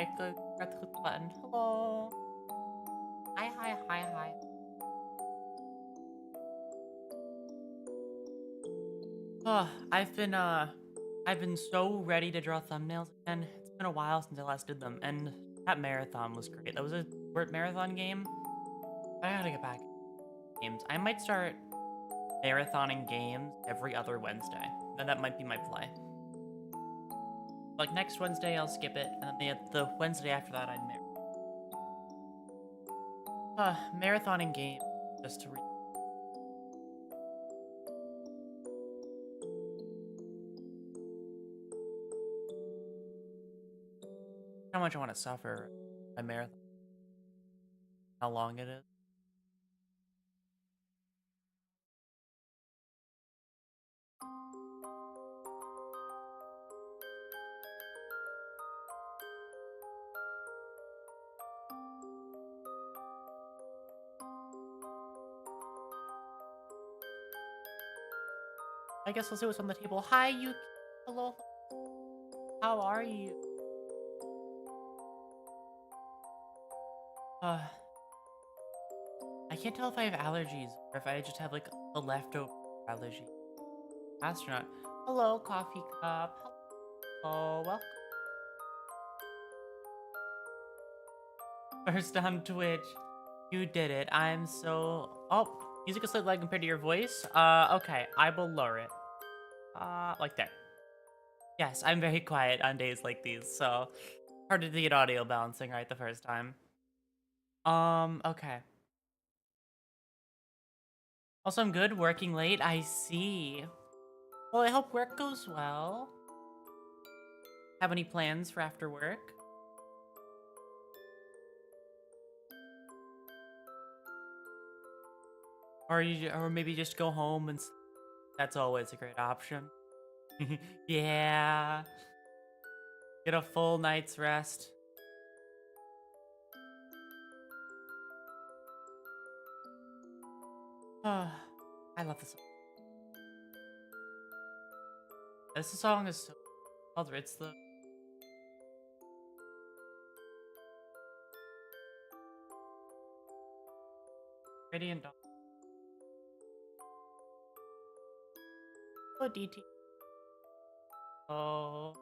I forgot to click the button. Hello. Hi, hi, hi, hi. I've been so ready to draw thumbnails again. It's been a while since I last did them, and that marathon was great. That was a short marathon game. I gotta get back in games. I might start marathoning games every other Wednesday. And that might be my play. Like next Wednesday, I'll skip it, and then the Wednesday after that, I'd marathoning game just to how much I want to suffer a marathon. How long it is. I guess we'll see what's on the table. Hi, you. Hello. How are you? Uh, I can't tell if I have allergies or if I just have like a leftover allergy. Astronaut. Hello, coffee cup. Hello, welcome. First on Twitch. You did it. I'm so. Oh, music is slightly loud compared to your voice. Okay. I will lower it. Like that. Yes, I'm very quiet on days like these, so hard to get audio balancing right the first time. Okay. Also, I'm good. Working late. I see. Well, I hope work goes well. Have any plans for after work? Or maybe just go home and that's always a great option. Yeah. Get a full night's rest. I love this song. This song is so called. It's the Radiant Dawn. Oh, DT. Oh,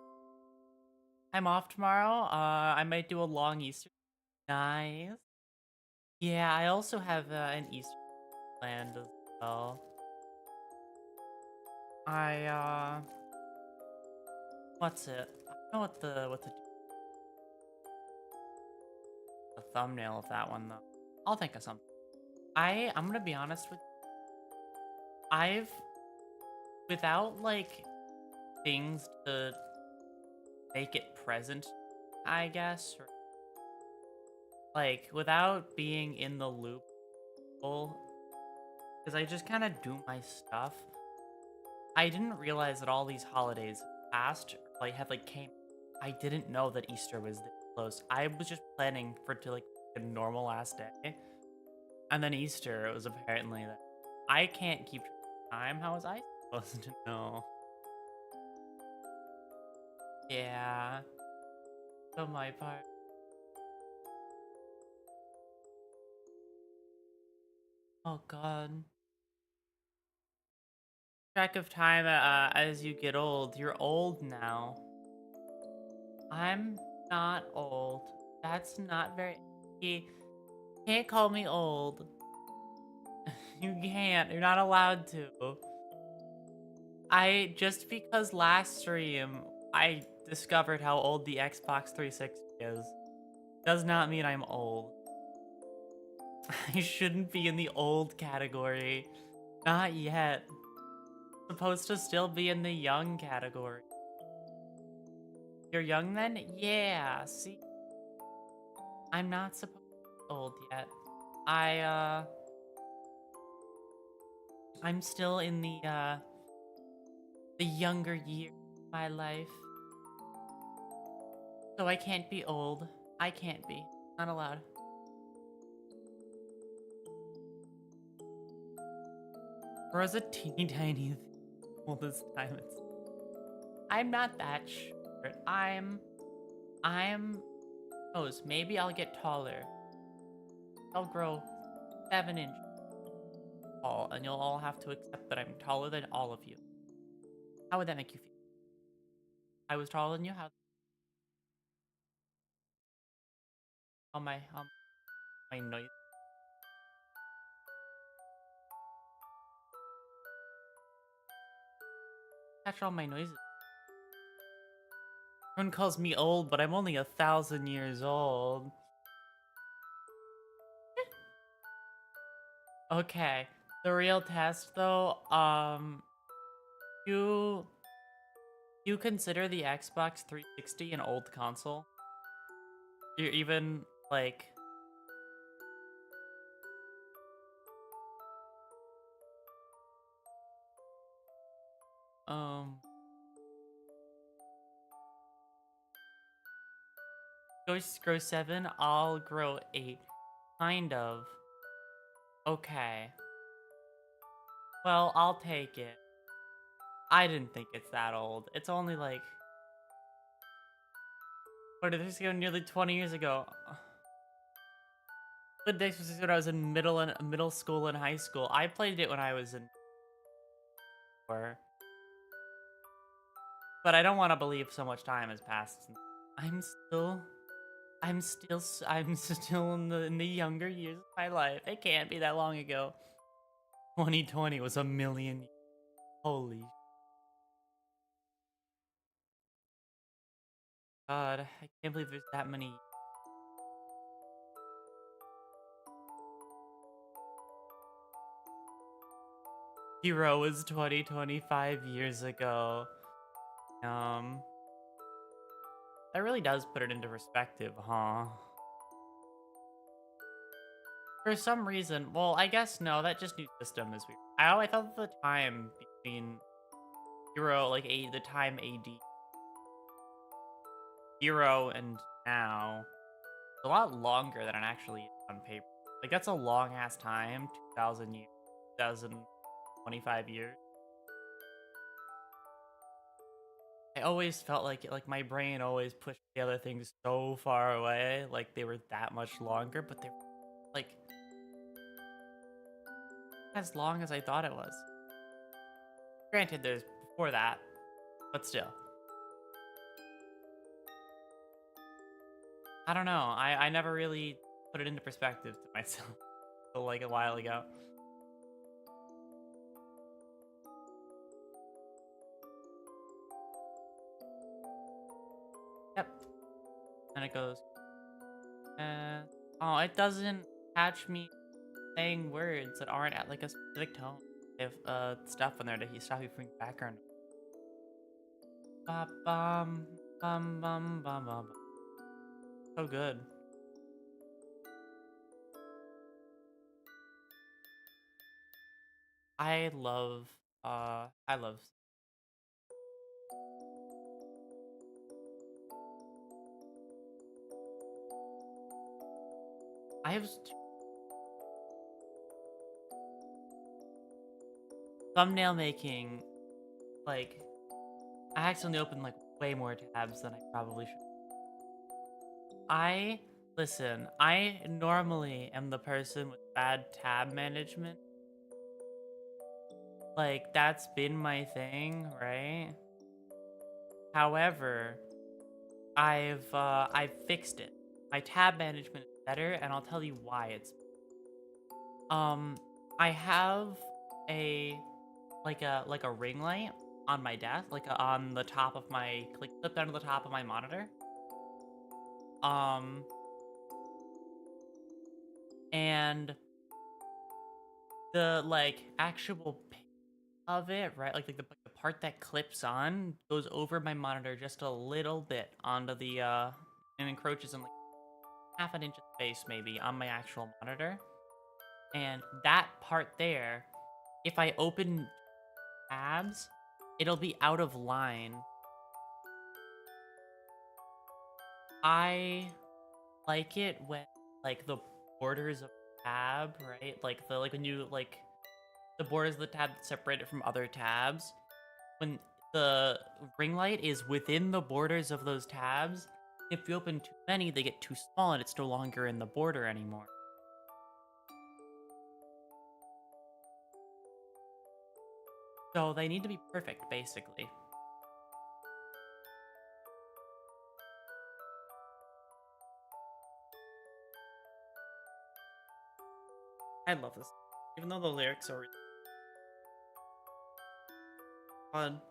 I'm off tomorrow. I might do a long Easter. Nice. Yeah, I also have an Easter planned as well. I what's it? I don't know the thumbnail of that one though. I'll think of something. I'm gonna be honest with I've without like things to make it present, I guess, or, like without being in the loop, because I just kind of do my stuff. I didn't realize that all these holidays passed, like had like came. I didn't know that Easter was this close. I was just planning for it to like a normal last day, and then Easter it was apparently that I can't keep track of time. How was I supposed to know? Yeah, on my part. Oh God. Track of time as you get old. You're old now. I'm not old. That's not very. You can't call me old. You can't. You're not allowed to. I just because last stream I discovered how old the Xbox 360 is does not mean I'm old. I shouldn't be in the old category. Not yet. Supposed to still be in the young category. You're young then? Yeah. See, I'm not supposed to be old yet. I I'm still in the younger year of my life. So I can't be old. I can't be. Not allowed. Or as a teeny tiny all this time I'm not that short. I'm knows? Maybe I'll get taller. I'll grow 7 inches tall, and you'll all have to accept that I'm taller than all of you. How would that make you feel? I was taller than you? How my noise? Catch all my noises. Everyone calls me old, but I'm only 1,000 years old. Okay, the real test though, you you consider the Xbox 360 an old console? You're even like, um, grow 7, I'll grow 8. Kind of. Okay. Well, I'll take it. I didn't think it's that old. It's only like, what did this go? Nearly 20 years ago. But this was when I was in middle school and high school. I played it when I was in 4. But I don't want to believe so much time has passed. I'm still I'm still in the younger years of my life. It can't be that long ago. 2020 was a million. Holy God, I can't believe there's that many. Hero was 25 years ago. That really does put it into perspective, huh? For some reason, well, I guess no, that just new system is weird. I thought the time between Hero, like the time AD Hero and now, is a lot longer than it actually is on paper. Like that's a long ass time, 2,000 years, 2,025 years. I always felt like my brain always pushed the other things so far away, like they were that much longer, but they're like as long as I thought it was. Granted, there's before that, but still. I don't know. I never really put it into perspective to myself until like a while ago. Yep. And it goes, oh, it doesn't catch me saying words that aren't at like a specific tone. If stuff in there that he stop you from background. Ba bum bum bum bum bum. So good. I love I have thumbnail making, like I accidentally opened like way more tabs than I probably should. I normally am the person with bad tab management. Like that's been my thing, right? However, I've fixed it. My tab management is better, and I'll tell you why it's um I have a like a ring light on my desk, like on the top of my like clip down to the top of my monitor. Um and the like actual of it, right? Like the part that clips on goes over my monitor just a little bit onto the and encroaches in like half an inch of space maybe on my actual monitor. And that part there, if I open tabs, it'll be out of line. I like it when like the borders of the tab, right? Like when you like the borders of the tab that separate it from other tabs. When the ring light is within the borders of those tabs, If you open too many, they get too small and it's no longer in the border anymore. So they need to be perfect, basically. I love this, even though the lyrics are fun.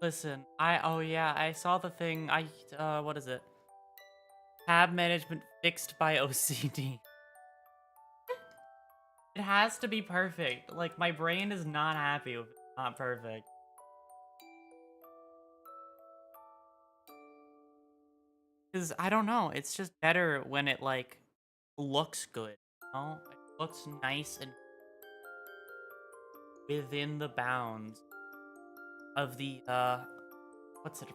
Listen, oh yeah, I saw the thing. What is it? Tab management fixed by OCD. It has to be perfect. Like, my brain is not happy with it not perfect. Because, I don't know, it's just better when it, like, looks good, you know? It looks nice and within the bounds of the, what's it?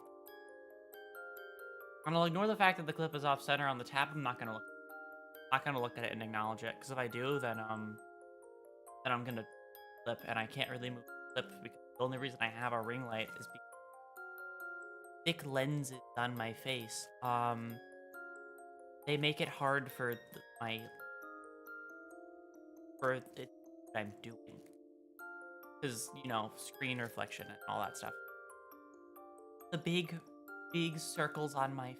I'm gonna ignore the fact that the clip is off center on the tab. I'm not gonna look at it and acknowledge it, because if I do, then I'm gonna flip, and I can't really move the clip because the only reason I have a ring light is because thick lenses on my face. They make it hard for for it what I'm doing, because you know, screen reflection and all that stuff. The big circles on my.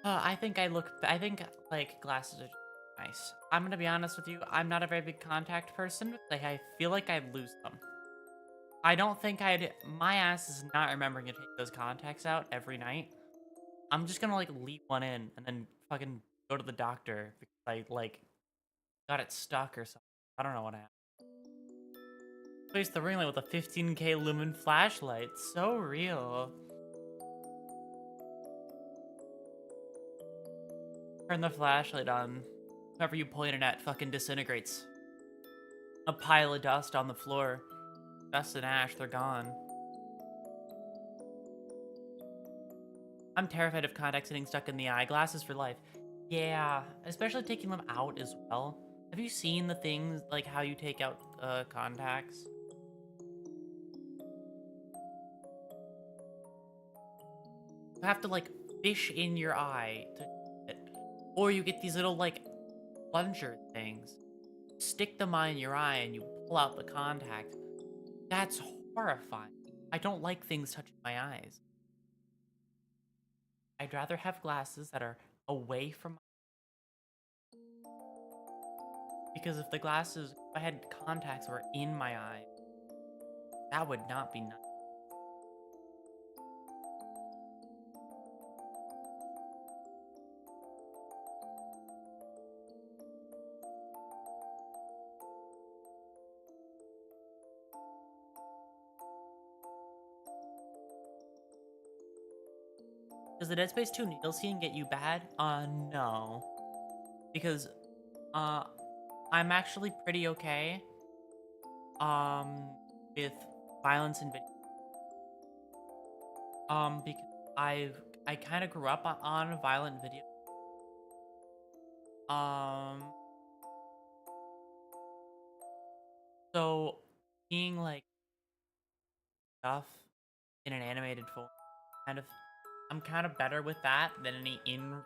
I think I think like glasses are just nice. I'm gonna be honest with you. I'm not a very big contact person. Like, I feel like I'd lose them. I don't think I'd. My ass is not remembering to take those contacts out every night. I'm just gonna like leave one in and then fucking go to the doctor because I like got it stuck or something. I don't know what happened. Place the ring light with a 15K lumen flashlight. So real. Turn the flashlight on. Whoever you point it at fucking disintegrates. A pile of dust on the floor. Dust and ash, they're gone. I'm terrified of contacts getting stuck in the eye. Glasses for life. Yeah, especially taking them out as well. Have you seen the things, like how you take out contacts? You have to like fish in your eye to it. Or you get these little like plunger things. Stick them in your eye and you pull out the contact. That's horrifying. I don't like things touching my eyes. I'd rather have glasses that are away from because if if I had contacts that were in my eye, that would not be nice. Does the Dead Space 2 needle scene get you bad? No. Because, I'm actually pretty okay, with violence in video. Because I kind of grew up on violent video. So seeing like stuff in an animated form, kind of, I'm kind of better with that than any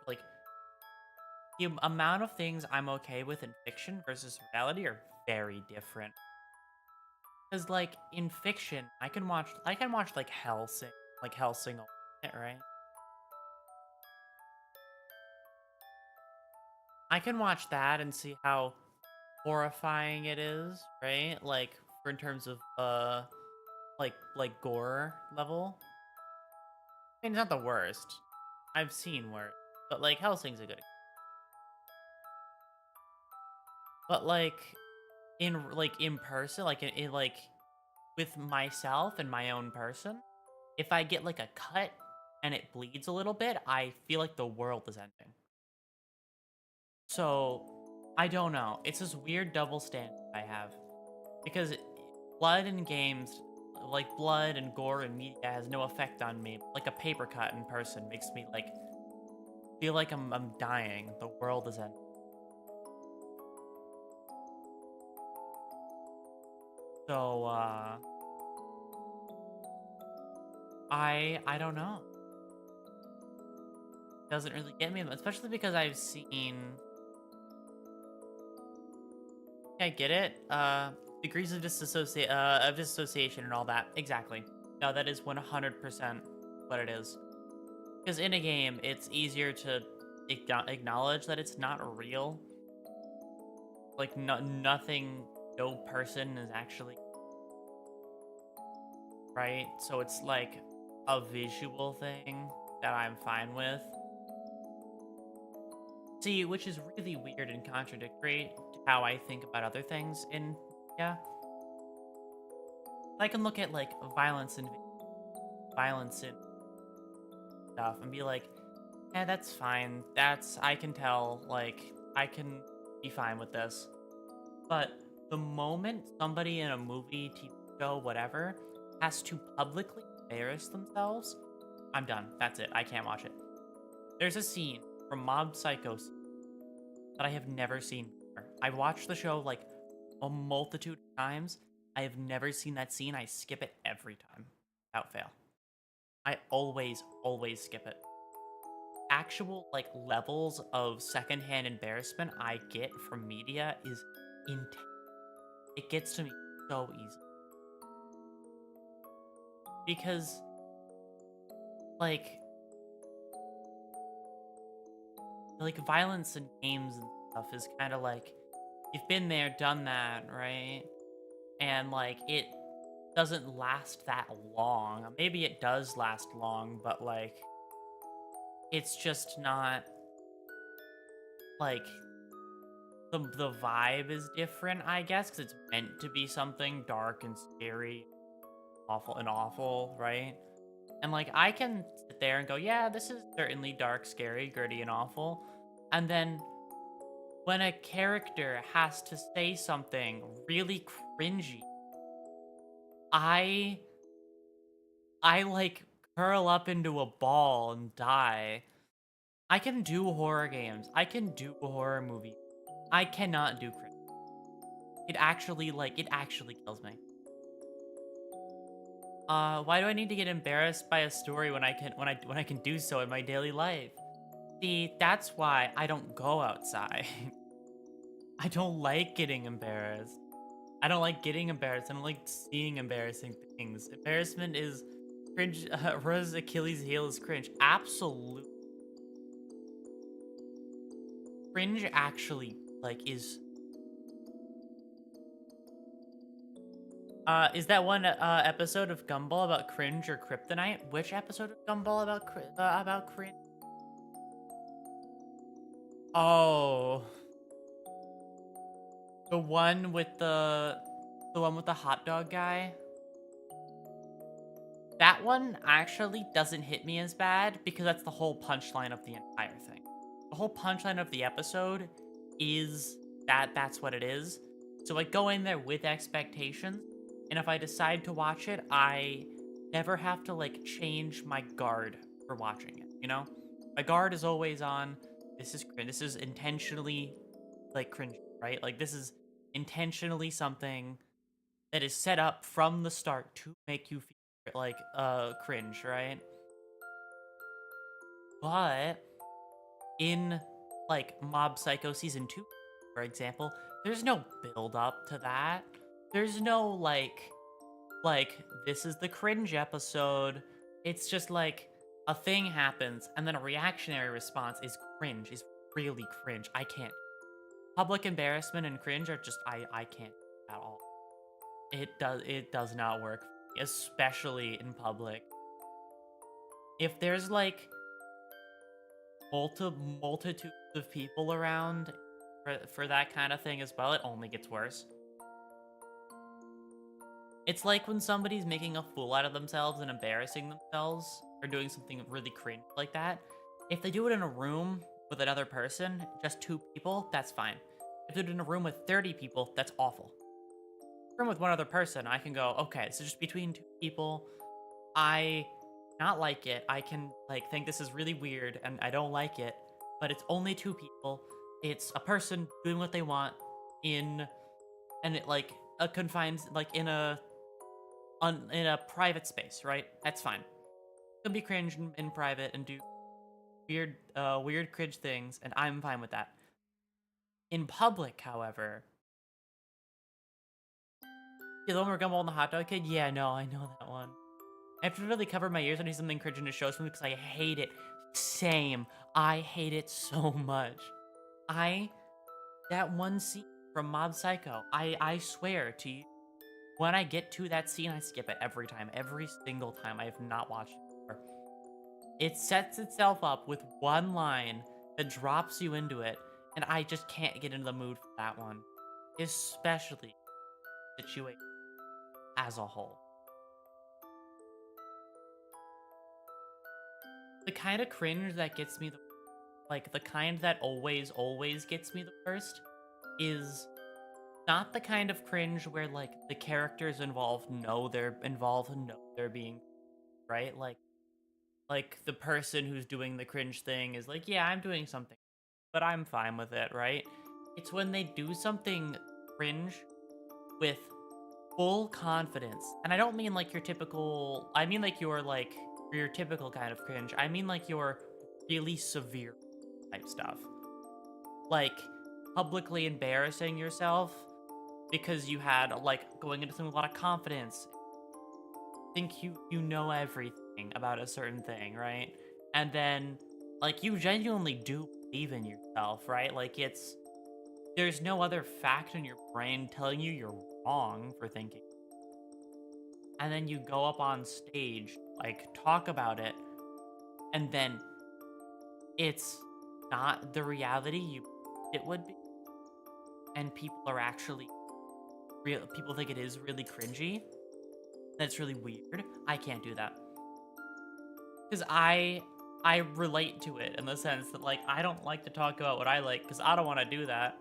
like the amount of things I'm okay with in fiction versus reality are very different. Because like in fiction, I can watch like Helsing, right? I can watch that and see how horrifying it is, right? Like for in terms of like gore level. I mean, it's not the worst. I've seen worse, but like Helsing's a good. But like in person, like in like with myself and my own person, if I get like a cut and it bleeds a little bit, I feel like the world is ending. So I don't know. It's this weird double standard I have because blood in games, like blood and gore in media, has no effect on me. Like a paper cut in person makes me like feel like I'm dying. The world is ending. So, I don't know. Doesn't really get me, especially because I've seen. I get it. Degrees of dissociation and all that. Exactly. No, that is 100% what it is. Because in a game, it's easier to acknowledge that it's not real. Like, nothing, no person is actually right. So it's like a visual thing that I'm fine with. See, which is really weird and contradictory to how I think about other things in, yeah. I can look at like violence and stuff and be like, yeah, that's fine. I can tell, like, I can be fine with this. But the moment somebody in a movie, TV show, whatever, has to publicly embarrass themselves, I'm done. That's it. I can't watch it. There's a scene from Mob Psycho that I have never seen before. I've watched the show like a multitude of times. I have never seen that scene. I skip it every time without fail. I always skip it. Actual like levels of secondhand embarrassment I get from media is intense. It gets to me so easily. Because like violence in games and stuff is kind of like you've been there, done that, right? And like it doesn't last that long. Maybe it does last long, but like it's just not like the vibe is different, I guess, because it's meant to be something dark and scary, awful, right? And like I can sit there and go, yeah, this is certainly dark, scary, gritty, and awful. And then when a character has to say something really cringy, I like curl up into a ball and die. I can do horror games. I can do a horror movie. I cannot do cringe. It actually kills me. Why do I need to get embarrassed by a story when I can do so in my daily life? See, that's why I don't go outside. I don't like getting embarrassed. I don't like getting embarrassed. I don't like seeing embarrassing things. Embarrassment is cringe. Rose's Achilles heel is cringe. Absolute cringe. Actually, like is that one episode of Gumball about cringe or kryptonite? Which episode of Gumball about cringe? Oh, the one with the hot dog guy. That one actually doesn't hit me as bad because that's the whole punchline of the entire thing. The whole punchline of the episode is that's what it is. So I go in there with expectations, and if I decide to watch it, I never have to like change my guard for watching it, you know? My guard is always on. This is intentionally like cringe, right? Like this is intentionally something that is set up from the start to make you feel like cringe, right? But in like Mob Psycho season 2, for example, there's no build up to that. There's no like this is the cringe episode. It's just like a thing happens and then a reactionary response is cringe, is really cringe. I can't. Public embarrassment and cringe are just I can't at all. It does not work, especially in public. If there's like multitudes of people around for that kind of thing as well, it only gets worse. It's like when somebody's making a fool out of themselves and embarrassing themselves or doing something really cringe like that. If they do it in a room with another person, just 2 people, that's fine. If they do it in a room with 30 people, that's awful. Room with one other person, I can go, okay, so just between 2 people, I not like it. I can like think this is really weird and I don't like it, but it's only 2 people. It's a person doing what they want in and it like a confined, like in a private space, right? That's fine. You can be cringe in private and do weird cringe things, and I'm fine with that. In public, however, yeah, the one where Gumball and the hot dog kid, yeah, no, I know that one. I have to really cover my ears when I do something cringe in a show because I hate it. Same. I hate it so much. That one scene from Mob Psycho, I swear to you, when I get to that scene, I skip it every time. Every single time. I have not watched it before. It sets itself up with one line that drops you into it, and I just can't get into the mood for that one. Especially situation as a whole. The kind of cringe that gets me the kind that always gets me the worst is not the kind of cringe where like the characters involved know they're involved and know they're being right. Like the person who's doing the cringe thing is like, yeah, I'm doing something, but I'm fine with it, right? It's when they do something cringe with full confidence. And I don't mean like your typical, I mean like your typical kind of cringe. I mean like your really severe type stuff. Like publicly embarrassing yourself because you had like going into something with a lot of confidence. Think you know everything about a certain thing, right? And then like you genuinely do believe in yourself, right? Like there's no other fact in your brain telling you you're wrong for thinking. And then you go up on stage, like talk about it, and then it's not the reality it would be. And people are actually people think it is really cringy. That's really weird. I can't do that. Cuz I relate to it in the sense that like I don't like to talk about what I like cuz I don't want to do that.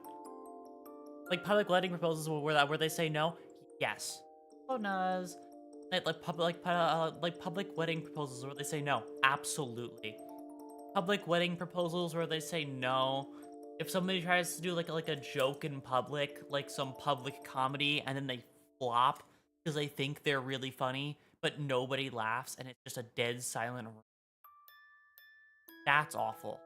Like public wedding proposals where they say no. Yes. Oh, Nuz. Like public wedding proposals where they say no. Absolutely. Public wedding proposals where they say no. If somebody tries to do like a joke in public, like some public comedy, and then they flop because they think they're really funny, but nobody laughs and it's just a dead silent room. That's awful.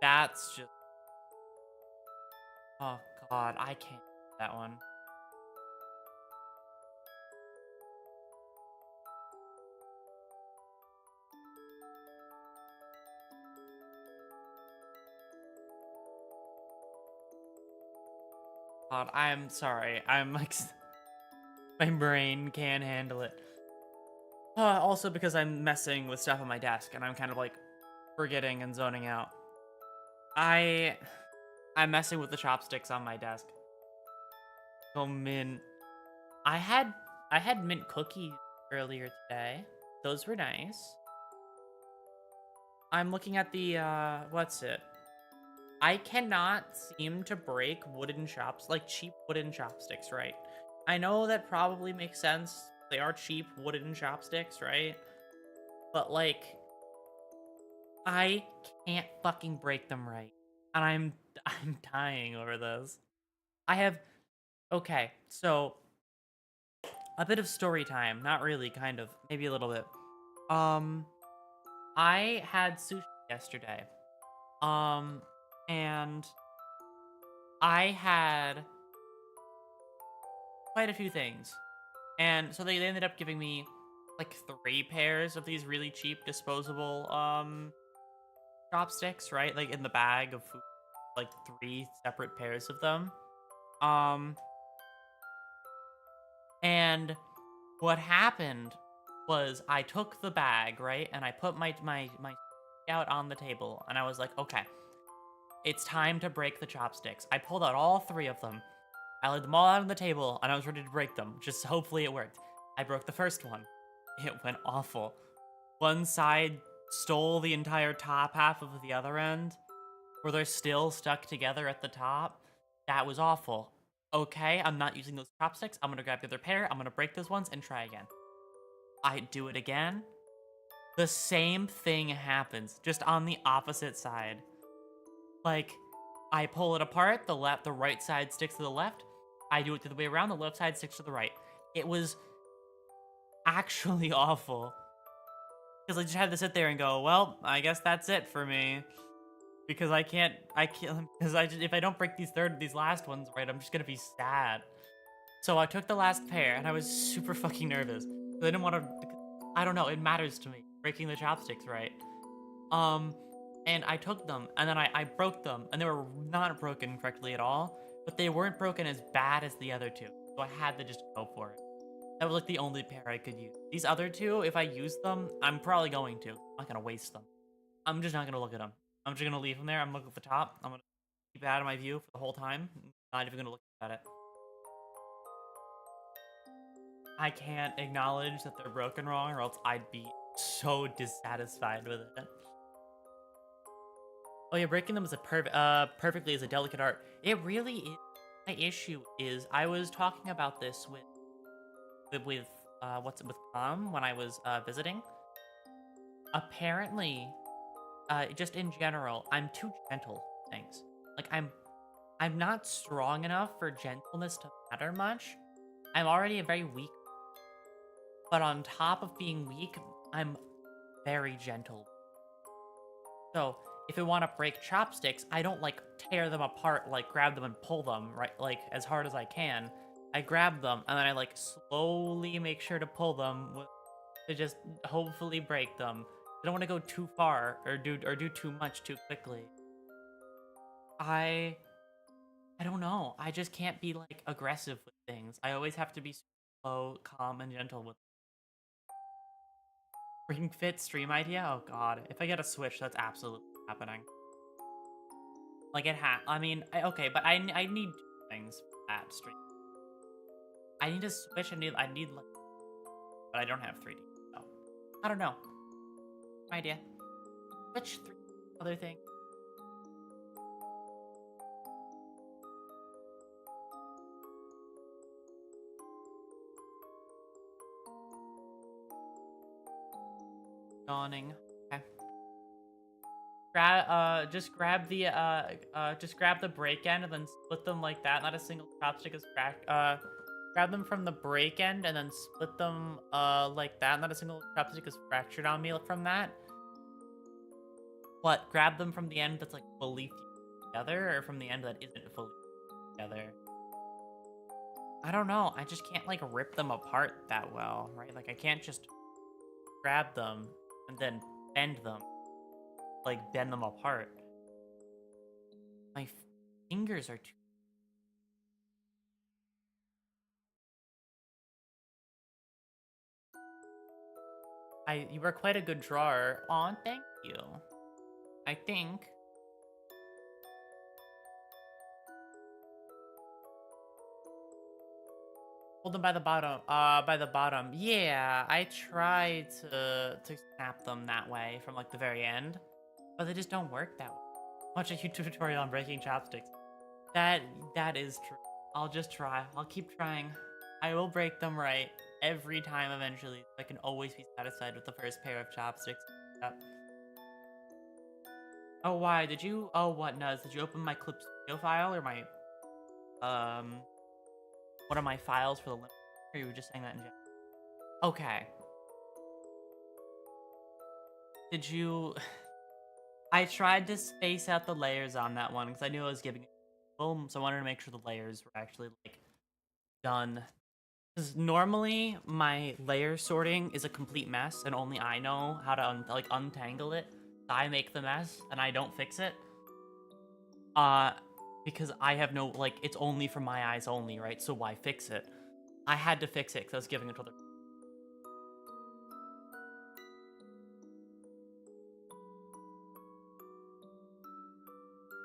That's just, oh god, I can't do that one. God, I'm sorry. I'm like, my brain can't handle it. Also because I'm messing with stuff on my desk and I'm kind of like forgetting and zoning out. I'm messing with the chopsticks on my desk. Oh, mint. I had mint cookies earlier today. Those were nice. I'm looking at the what's it? I cannot seem to break cheap wooden chopsticks, right? I know that probably makes sense. They are cheap wooden chopsticks, right? But like I can't fucking break them right. And I'm dying over this. I have okay, so a bit of story time, not really, kind of, maybe a little bit. Um I had sushi yesterday. Um and I had quite a few things. And so they ended up giving me like 3 pairs of these really cheap disposable chopsticks, right? Like in the bag of food, like 3 separate pairs of them. Um and what happened was I took the bag, right? And I put my out on the table and I was like, "Okay, it's time to break the chopsticks." I pulled out all 3 of them. I laid them all out on the table and I was ready to break them. Just hopefully it worked. I broke the first one. It went awful. One side stole the entire top half of the other end, where they're still stuck together at the top. That was awful. Okay, I'm not using those chopsticks. I'm gonna grab the other pair. I'm gonna break those ones and try again. I do it again. The same thing happens, just on the opposite side. Like, I pull it apart, the right side sticks to the left. I do it the other way around, the left side sticks to the right. It was actually awful. Because I just had to sit there and go, well, I guess that's it for me. Because because if I don't break these last ones right, I'm just gonna be sad. So I took the last pair, and I was super fucking nervous. I didn't want to, I don't know, it matters to me, breaking the chopsticks right. And I took them, and then I broke them, and they were not broken correctly at all, but they weren't broken as bad as the other two, so I had to just go for it. That was like the only pair I could use. These other two, if I use them, I'm probably going to. I'm not gonna waste them. I'm just not gonna look at them. I'm just gonna leave them there. I'm gonna look at the top. I'm gonna keep it out of my view for the whole time. Not even gonna look at it. I can't acknowledge that they're broken wrong, or else I'd be so dissatisfied with it. Oh yeah, breaking them is perfectly is a delicate art. It really is. My issue is I was talking about this with with Mom when I was visiting. Apparently, just in general, I'm too gentle with things. Like I'm not strong enough for gentleness to matter much. I'm already a very weak, but on top of being weak, I'm very gentle. So if I want to break chopsticks, I don't like tear them apart, like grab them and pull them right, like as hard as I can. I grab them and then I like slowly make sure to pull them to just hopefully break them. I don't want to go too far or do too much too quickly. I don't know. I just can't be like aggressive with things. I always have to be slow, calm, and gentle with. Ring Fit stream idea? Oh god. If I get a Switch, that's absolutely happening. Like I mean, okay, but I need two things for that stream. I need a Switch. I need like, but I don't have 3D. So I don't know. Idea. Switch 3 other thing. Yawning. Okay. Just grab the break end and then split them like that. Not a single chopstick is cracked. Grab them from the break end and then split them like that. Not a single chopstick is fractured on me from that. What? Grab them from the end that's like fully together, or from the end that isn't fully together? I don't know. I just can't like rip them apart that well, right? Like I can't just grab them and then bend them, like bend them apart. My fingers are too. You were quite a good drawer. Aw, thank you. I think. Hold them by the bottom. By the bottom. Yeah, I tried to snap them that way from like the very end, but they just don't work that way. Watch a YouTube tutorial on breaking chopsticks. That is true. I'll just try. I'll keep trying. I will break them right every time eventually. So I can always be satisfied with the first pair of chopsticks. Yep. Oh, why? Did you... Oh, what, Nuz? Did you open my Clip Studio file or my... One of my files for the limit? Or you were just saying that in general? Okay. Did you... I tried to space out the layers on that one because I knew I was giving it boom, so I wanted to make sure the layers were actually, like, done. Because normally, my layer sorting is a complete mess, and only I know how to, untangle it. I make the mess, and I don't fix it. Because I have no, like, it's only for my eyes only, right? So why fix it? I had to fix it because I was giving it to other.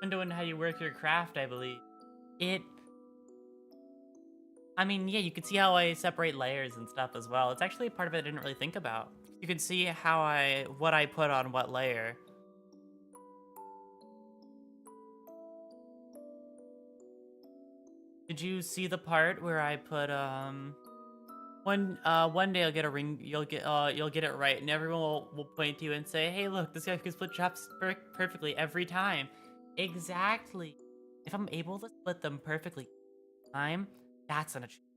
Been doing how you work your craft, I believe. I mean, yeah, you could see how I separate layers and stuff as well. It's actually a part of it I didn't really think about. You can see what I put on what layer. Did you see the part where I put one day you'll get a ring, you'll get it right, and everyone will point to you and say, "Hey, look, this guy can split chops perfectly every time." Exactly. if I'm able to split them perfectly time, that's an achievement.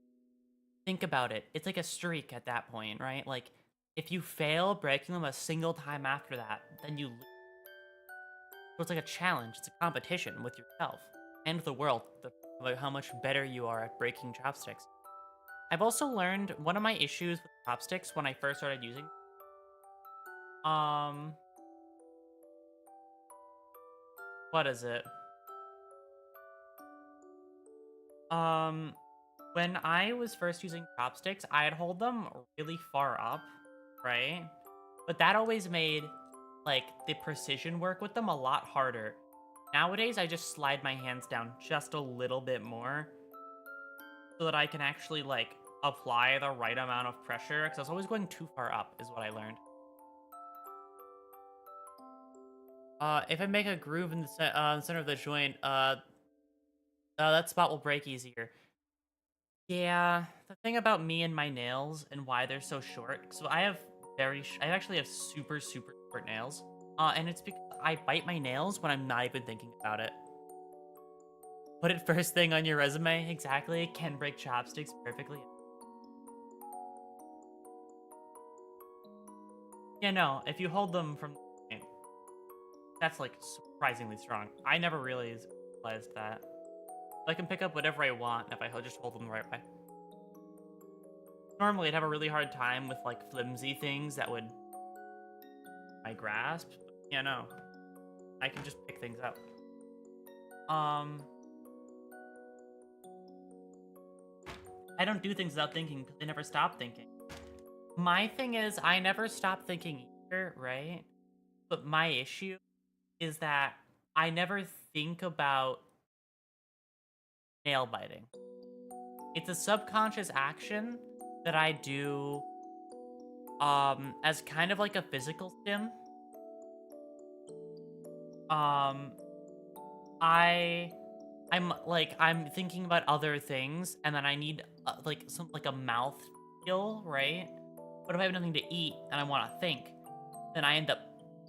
Think about it. It's like a streak at that point, right? Like, if you fail breaking them a single time after that, then you lose. So it's like a challenge. It's a competition with yourself and the world about how much better you are at breaking chopsticks. I've also learned one of my issues with chopsticks when I first started using um what is it? Um when I was first using chopsticks, I'd hold them really far up, right? But that always made like the precision work with them a lot harder. Nowadays, I just slide my hands down just a little bit more so that I can actually like apply the right amount of pressure because I was always going too far up is what I learned. If I make a groove in the center of the joint, that spot will break easier. Yeah, the thing about me and my nails and why they're so short. So I have I actually have super short nails. And it's because I bite my nails when I'm not even thinking about it. Put it first thing on your resume. Exactly. Can break chopsticks perfectly. Yeah, no. If you hold them from, that's like surprisingly strong. I never really realized that. I can pick up whatever I want if I just hold them the right way. Normally, I'd have a really hard time with like flimsy things that would my grasp. But yeah, no. I can just pick things up. Um, I don't do things without thinking because I never stop thinking. My thing is, I never stop thinking either, right? But my issue is that I never think about nail biting. It's a subconscious action that I do as kind of like a physical stim. Um I I'm thinking about other things and then I need like some like a mouth feel, right? But if I have nothing to eat and I want to think, then I end up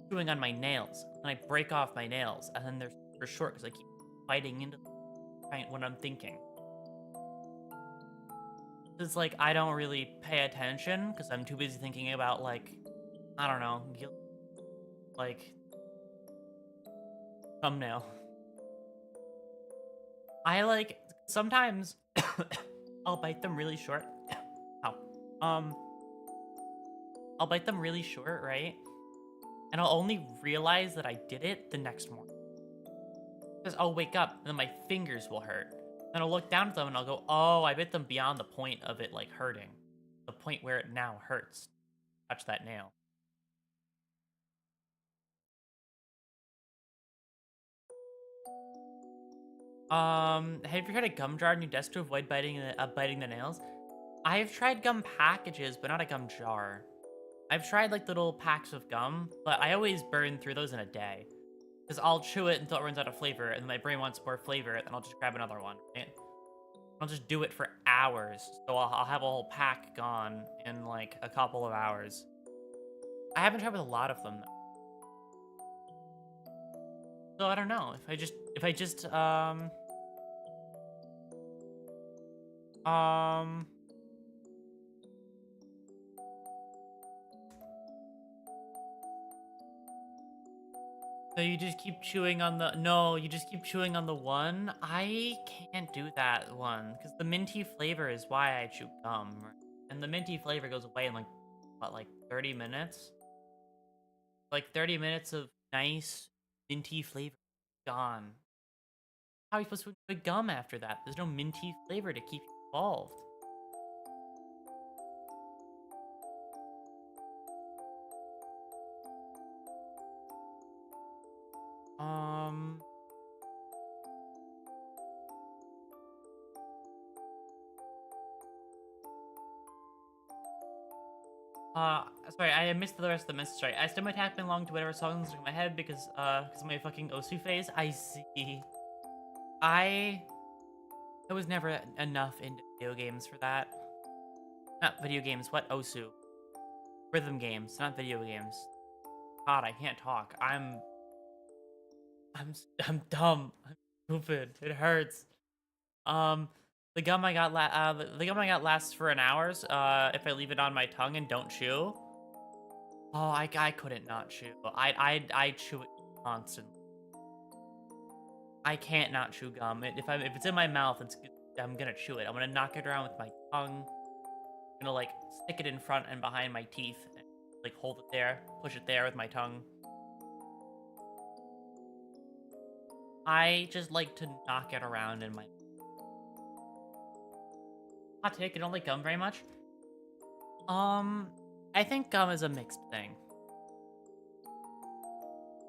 chewing on my nails and I break off my nails and then they're super short because I keep biting into when I'm thinking. It's like I don't really pay attention because I'm too busy thinking about like I don't know, like thumbnail. I like sometimes I'll bite them really short. Ow. Um, I'll bite them really short, right? And I'll only realize that I did it the next morning. Because I'll wake up and then my fingers will hurt. Then I'll look down at them and I'll go, oh, I bit them beyond the point of it like hurting. The point where it now hurts. Touch that nail. Have you tried a gum jar on your desk to avoid biting the nails? I've tried gum packages, but not a gum jar. I've tried like little packs of gum, but I always burn through those in a day. Because I'll chew it until it runs out of flavor, and then my brain wants more flavor, and I'll just grab another one, right? I'll just do it for hours, so I'll have a whole pack gone in like a couple of hours. I haven't tried with a lot of them, though. So I don't know, if I just, um, so you just keep chewing on the, no, you just keep chewing on the one? I can't do that one, because the minty flavor is why I chew gum, right? And the minty flavor goes away in like, what, like 30 minutes? Like 30 minutes of nice minty flavor gone. How are you supposed to enjoy gum after that? There's no minty flavor to keep you involved. Um, sorry, I missed the rest of the message. Sorry, I still might tap along to whatever songs are in my head because of my fucking Osu phase. I see. I was never enough into video games for that. Not video games. What Osu? Rhythm games, not video games. God, I can't talk. I'm dumb. stupid. It hurts. Um, the gum I got the gum I got lasts for an hour. If I leave it on my tongue and don't chew. Oh, I couldn't not chew. I chew it constantly. I can't not chew gum. If it's in my mouth, I'm gonna chew it. I'm gonna knock it around with my tongue. I'm gonna like stick it in front and behind my teeth, and like hold it there, push it there with my tongue. I just like to knock it around in my. Hot take. I don't like gum very much. Um, I think gum is a mixed thing.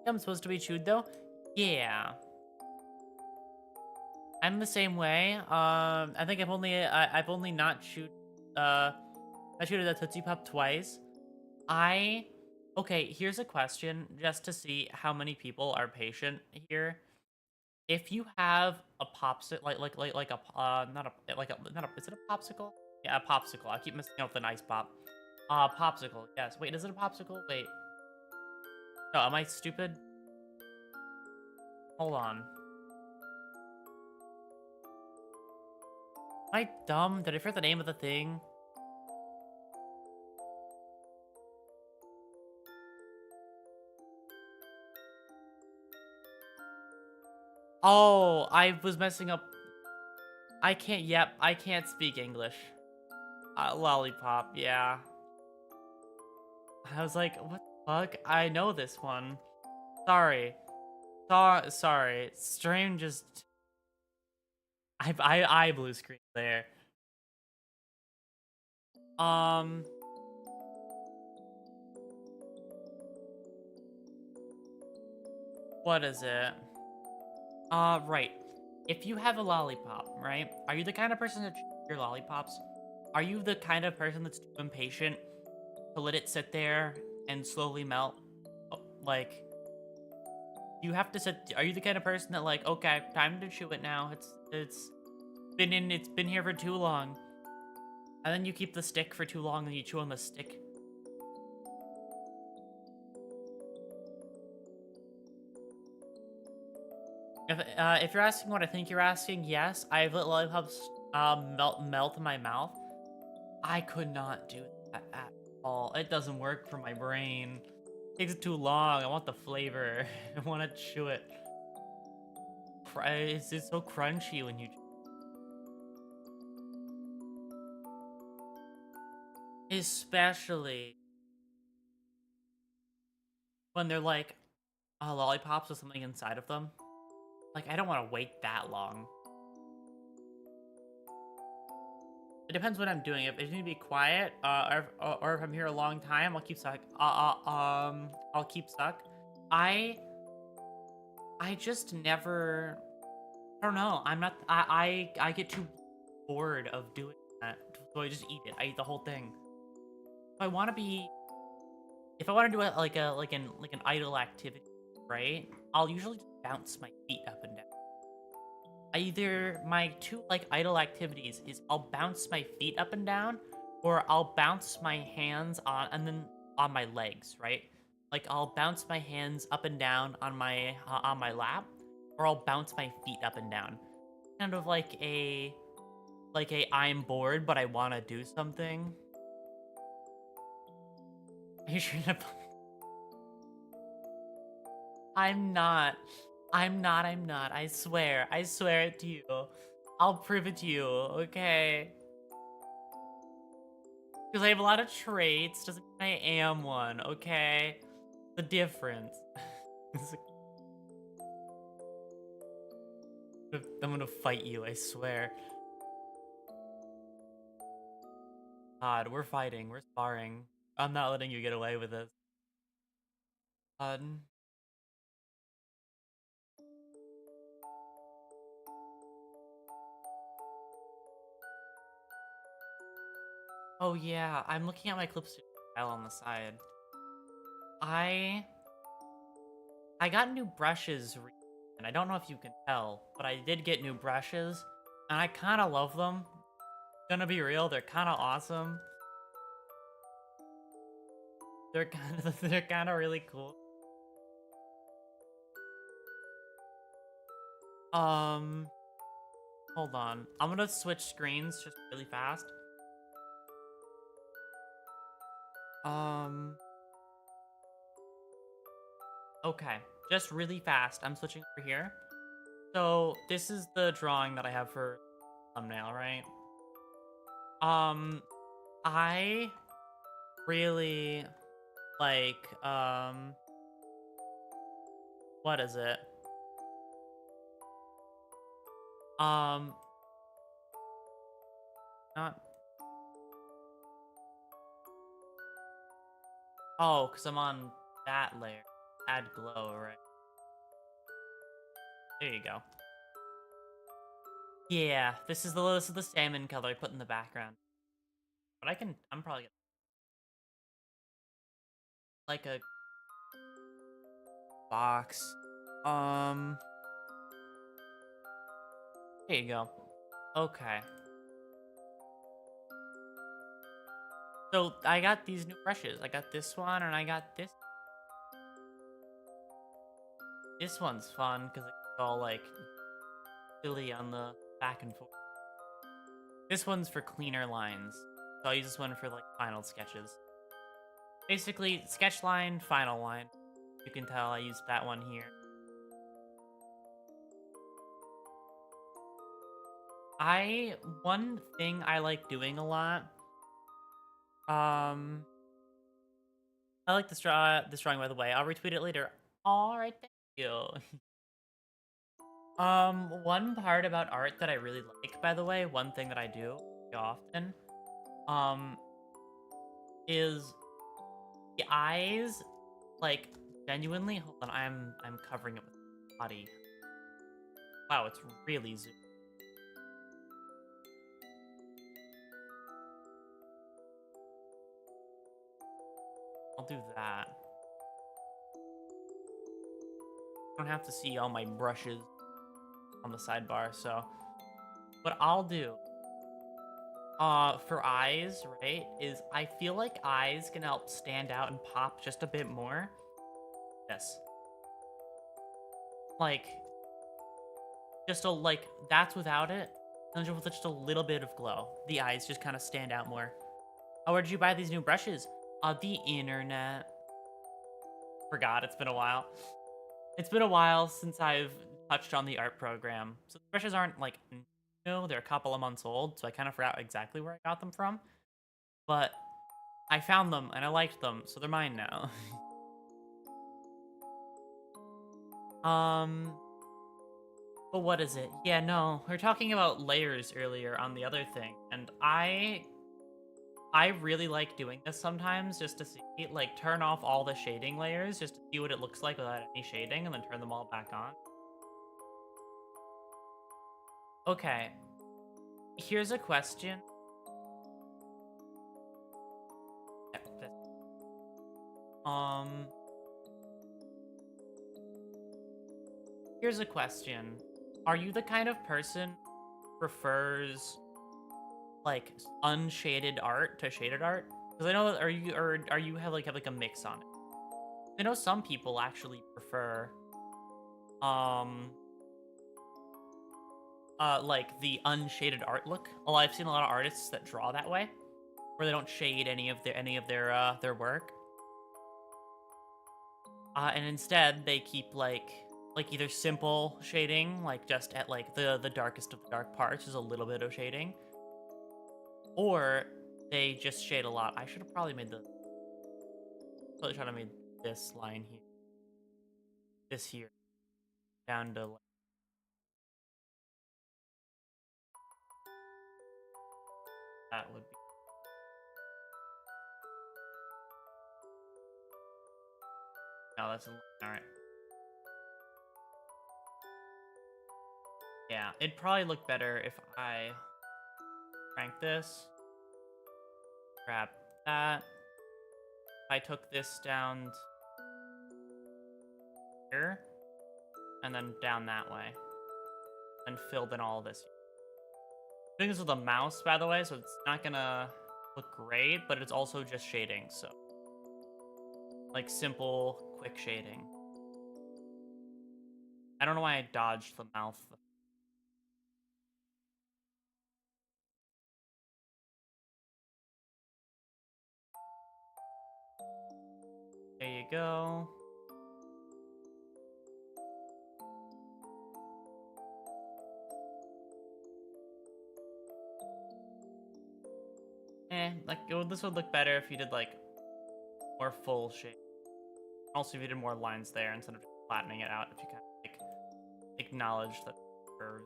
Gum's supposed to be chewed though. Yeah. I'm the same way. I think I've only not chewed I chewed a Tootsie Pop twice. Okay, here's a question just to see how many people are patient here. If you have a popsicle, like a not a like a not a is it a popsicle? Yeah, a popsicle. I keep missing out the nice pop. Popsicle. Yes. Wait, is it a popsicle? Wait. No, am I stupid? Hold on. Am I dumb? Did I forget the name of the thing? Oh, I was messing up. I can't. Yep, I can't speak English. Lollipop. Yeah. I was like, what the fuck? I know this one. Sorry. Sorry. Stream just. I blue screen there. Um. What is it? Right. If you have a lollipop, right? Are you the kind of person that chews your lollipops? Are you the kind of person that's too impatient to let it sit there and slowly melt? Like, you have to sit. Are you the kind of person that like, okay, time to chew it now? It's been here for too long, and then you keep the stick for too long and you chew on the stick. If you're asking what I think you're asking, yes, I've let lollipops melt in my mouth. I could not do that at all. It doesn't work for my brain. It takes too long. I want the flavor. I want to chew it. It's just so crunchy when you. Especially when they're like lollipops with something inside of them. Like, I don't want to wait that long. It depends what I'm doing. If I need to be quiet, or if I'm here a long time, I'll keep suck. I'll keep suck. I just never. I don't know. I'm not. I get too bored of doing that, so I just eat it. I eat the whole thing. If I want to be, if I want to do it like an idle activity, right? I'll usually just bounce my feet up and down. Either my two like idle activities is I'll bounce my feet up and down, or I'll bounce my hands on and then on my legs, right? Like I'll bounce my hands up and down on my lap, or I'll bounce my feet up and down. Kind of like a I'm bored but I want to do something. You should have. I'm not. I'm not. I swear. I swear it to you. I'll prove it to you, okay? Because I have a lot of traits, doesn't mean I am one, okay? The difference. I'm gonna fight you, I swear. God, we're fighting. We're sparring. I'm not letting you get away with this. Um, oh yeah, I'm looking at my clips file on the side. I got new brushes and I don't know if you can tell, but I did get new brushes, and I kind of love them. Gonna be real, they're kind of awesome. They're kind of really cool. Um, hold on. I'm gonna switch screens just really fast. Um, okay. Just really fast. I'm switching over here. So this is the drawing that I have for thumbnail, right? Um, I really like, what is it? Um, not, oh, because I'm on that layer. Add glow, right? There you go. Yeah, this is the salmon color I put in the background. But I'm probably gonna like a box. Um, there you go. Okay. So I got these new brushes. I got this one and I got this. This one's fun because it's all like silly on the back and forth. This one's for cleaner lines. So I'll use this one for like final sketches. Basically, sketch line, final line. You can tell I used that one here. One thing I like doing a lot, um, I like this drawing by the way. I'll retweet it later. All right, thank you. One part about art that I really like, by the way, one thing that I do often, um, is the eyes, like genuinely. Hold on, I'm covering it with body. Wow, it's really zoom. I'll do that. I don't have to see all my brushes on the sidebar, so what I'll do for eyes, right, is I feel like eyes can help stand out and pop just a bit more. Yes. Like that's without it. And just with just a little bit of glow. The eyes just kind of stand out more. Oh, where did you buy these new brushes? The internet. Forgot, it's been a while. It's been a while since I've touched on the art program. So the brushes aren't like new, they're a couple of months old, so I kind of forgot exactly where I got them from. But I found them and I liked them, so they're mine now. um, but what is it? Yeah, no, we were talking about layers earlier on the other thing, and I really like doing this sometimes just to see, like, turn off all the shading layers just to see what it looks like without any shading and then turn them all back on. Okay, here's a question. Yeah, Um, here's a question. Are you the kind of person who prefers like unshaded art to shaded art? Because I know are you have like a mix on it? I know some people actually prefer um like the unshaded art look. Well, I've seen a lot of artists that draw that way, where they don't shade any of their work. And instead they keep like either simple shading, like just at like the darkest of the dark parts, is a little bit of shading, or they just shade a lot. I should have probably tried to make this line here, this here, down to like, that would be. No, that's all right. Yeah, it'd probably look better if I crank this, grab that. If I took this down here and then down that way, and filled in all this. I'm doing this with a mouse, by the way, so it's not gonna look great, but it's also just shading, so like simple, quick shading. I don't know why I dodged the mouth. There you go. Like, this would look better if you did, like, more full shape. Also, if you did more lines there instead of just flattening it out, if you kind of, like, acknowledge the curve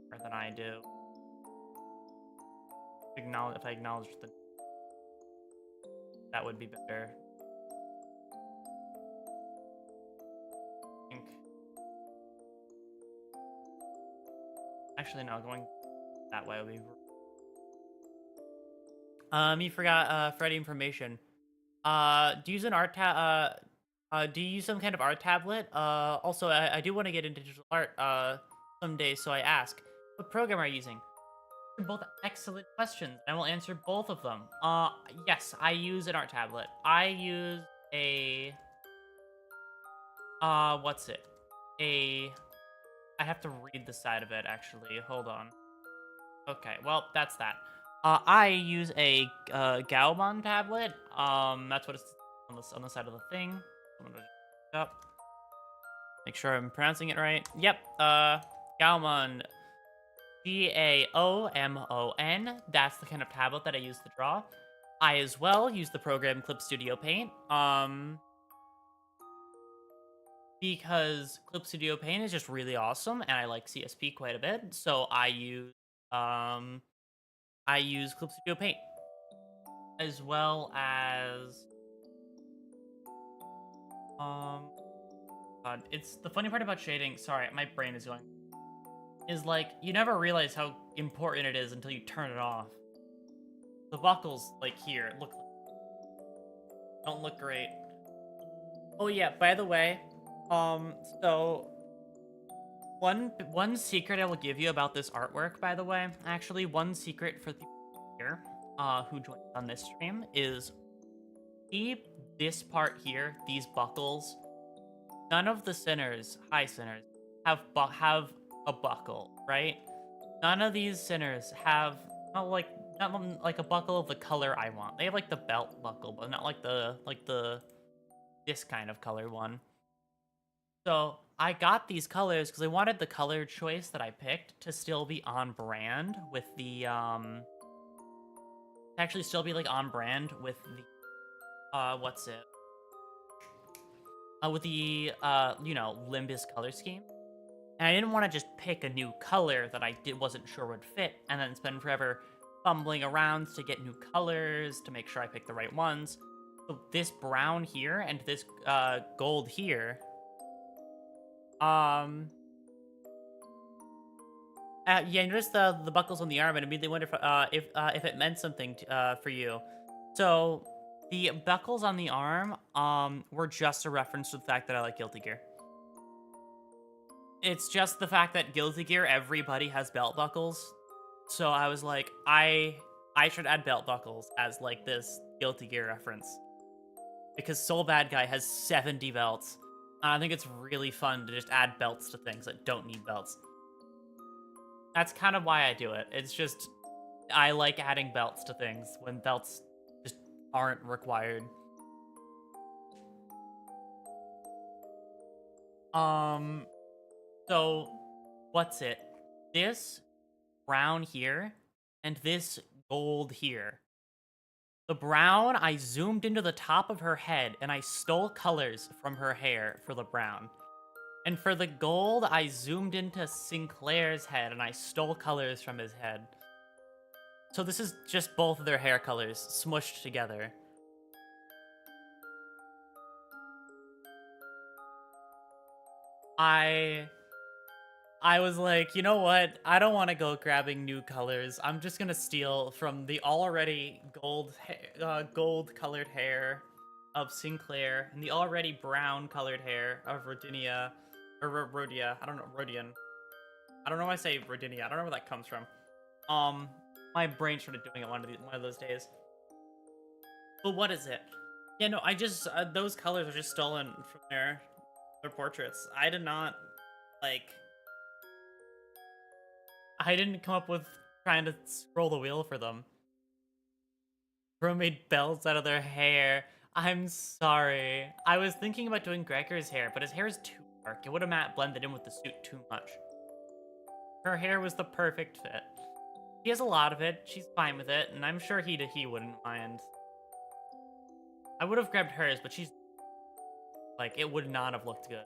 more than I do. If I acknowledge that would be better. I think. Actually, no, going that way would be. You forgot Freddy information. Do you use an art tab? Do you use some kind of art tablet? Also, I do want to get into digital art someday, so I ask, what program are you using? They're both excellent questions. I will answer both of them. Yes, I use an art tablet. I use a what's it? I have to read the side of it actually. Hold on. Okay, well, that's that. I use a Gaumon tablet. That's what it's on the side of the thing. I'm gonna just up. Make sure I'm pronouncing it right. Yep. Gaumon. Gaomon. That's the kind of tablet that I use to draw. I as well use the program Clip Studio Paint. Because Clip Studio Paint is just really awesome, and I like CSP quite a bit. So I use Clip Studio Paint as well as God, it's the funny part about shading. Sorry, my brain is going. Is like you never realize how important it is until you turn it off. The buckles, like here, don't look great. Oh yeah, by the way, so one secret I will give you about this artwork, by the way, actually one secret for the people here, who joined on this stream is see this part here, these buckles. None of the sinners, high sinners, have a buckle, right? None of these sinners have not like a buckle of the color I want. They have like the belt buckle, but not like the this kind of color one. So I got these colors because I wanted the color choice that I picked to still be on brand with the actually still be like on brand with the what's it? With the Limbus color scheme. And I didn't want to just pick a new color that I wasn't sure would fit and then spend forever fumbling around to get new colors to make sure I pick the right ones. So this brown here and this gold here, yeah, notice the buckles on the arm and immediately wonder if it meant something for you. So the buckles on the arm were just a reference to the fact that I like Guilty Gear. It's just the fact that Guilty Gear, everybody has belt buckles. So I was like, I should add belt buckles as like this Guilty Gear reference. Because Soul Bad Guy has 70 belts. And I think it's really fun to just add belts to things that don't need belts. That's kind of why I do it. It's just, I like adding belts to things when belts just aren't required. So, what's it? This brown here and this gold here. The brown, I zoomed into the top of her head and I stole colors from her hair for the brown. And for the gold, I zoomed into Sinclair's head and I stole colors from his head. So this is just both of their hair colors smushed together. I was like, you know what? I don't want to go grabbing new colors. I'm just gonna steal from the already gold colored hair of Sinclair and the already brown colored hair of Rodinia, or Rodia. I don't know, Rodian. I don't know why I say Rodinia. I don't know where that comes from. My brain started doing it one of those days. But what is it? Yeah, no, I just those colors are just stolen from there. They're portraits. I did not, like... I didn't come up with trying to scroll the wheel for them. Bro made bells out of their hair. I'm sorry. I was thinking about doing Gregor's hair, but his hair is too dark. It would have blended in with the suit too much. Her hair was the perfect fit. She has a lot of it. She's fine with it, and I'm sure he wouldn't mind. I would have grabbed hers, but she's... Like, it would not have looked good.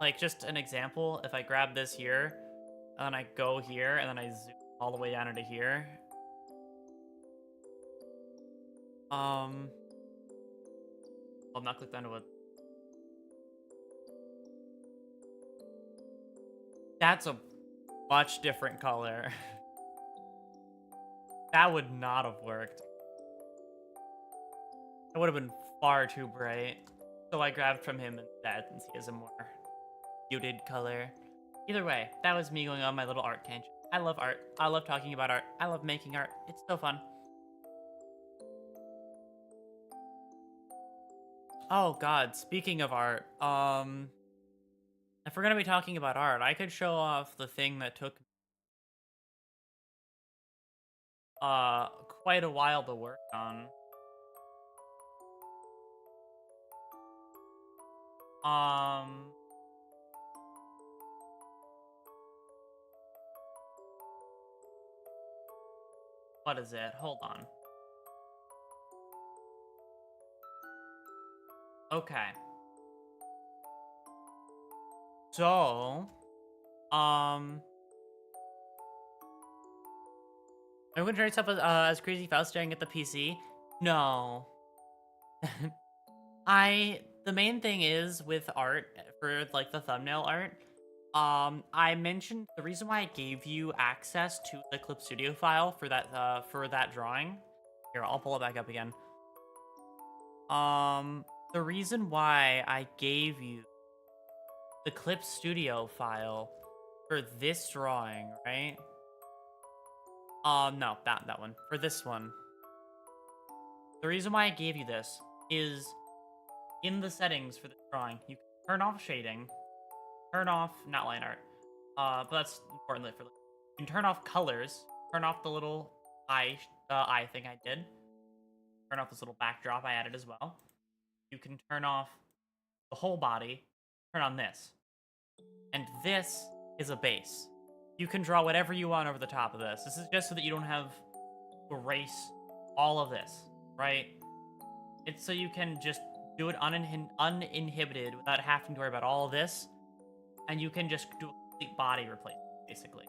Like, just an example, if I grab this here, and I go here, and then I zoom all the way down into here. I'm not clicked onto it. That's a much different color. That would not have worked. That would have been far too bright. So I grabbed from him instead, since he has a more muted color. Either way, that was me going on my little art tangent. I love art. I love talking about art. I love making art. It's so fun. Oh god, speaking of art, if we're gonna be talking about art, I could show off the thing that took quite a while to work on. What is it? Hold on. Okay. So, I'm gonna try stuff as Crazy Faust staring at the PC. No. The main thing is with art for like the thumbnail art. I mentioned the reason why I gave you access to the Clip Studio file for that drawing. Here, I'll pull it back up again. The reason why I gave you the Clip Studio file for this drawing, right? No, that one. For this one. The reason why I gave you this is in the settings for the drawing, you can turn off shading, turn off not line art, but that's important for. You can turn off colors, turn off the little eye thing I did, turn off this little backdrop I added as well. You can turn off the whole body, turn on this, and this is a base. You can draw whatever you want over the top of this. This is just so that you don't have to erase all of this, right? It's so you can just do it uninhibited without having to worry about all of this, and you can just do a complete body replacement, basically.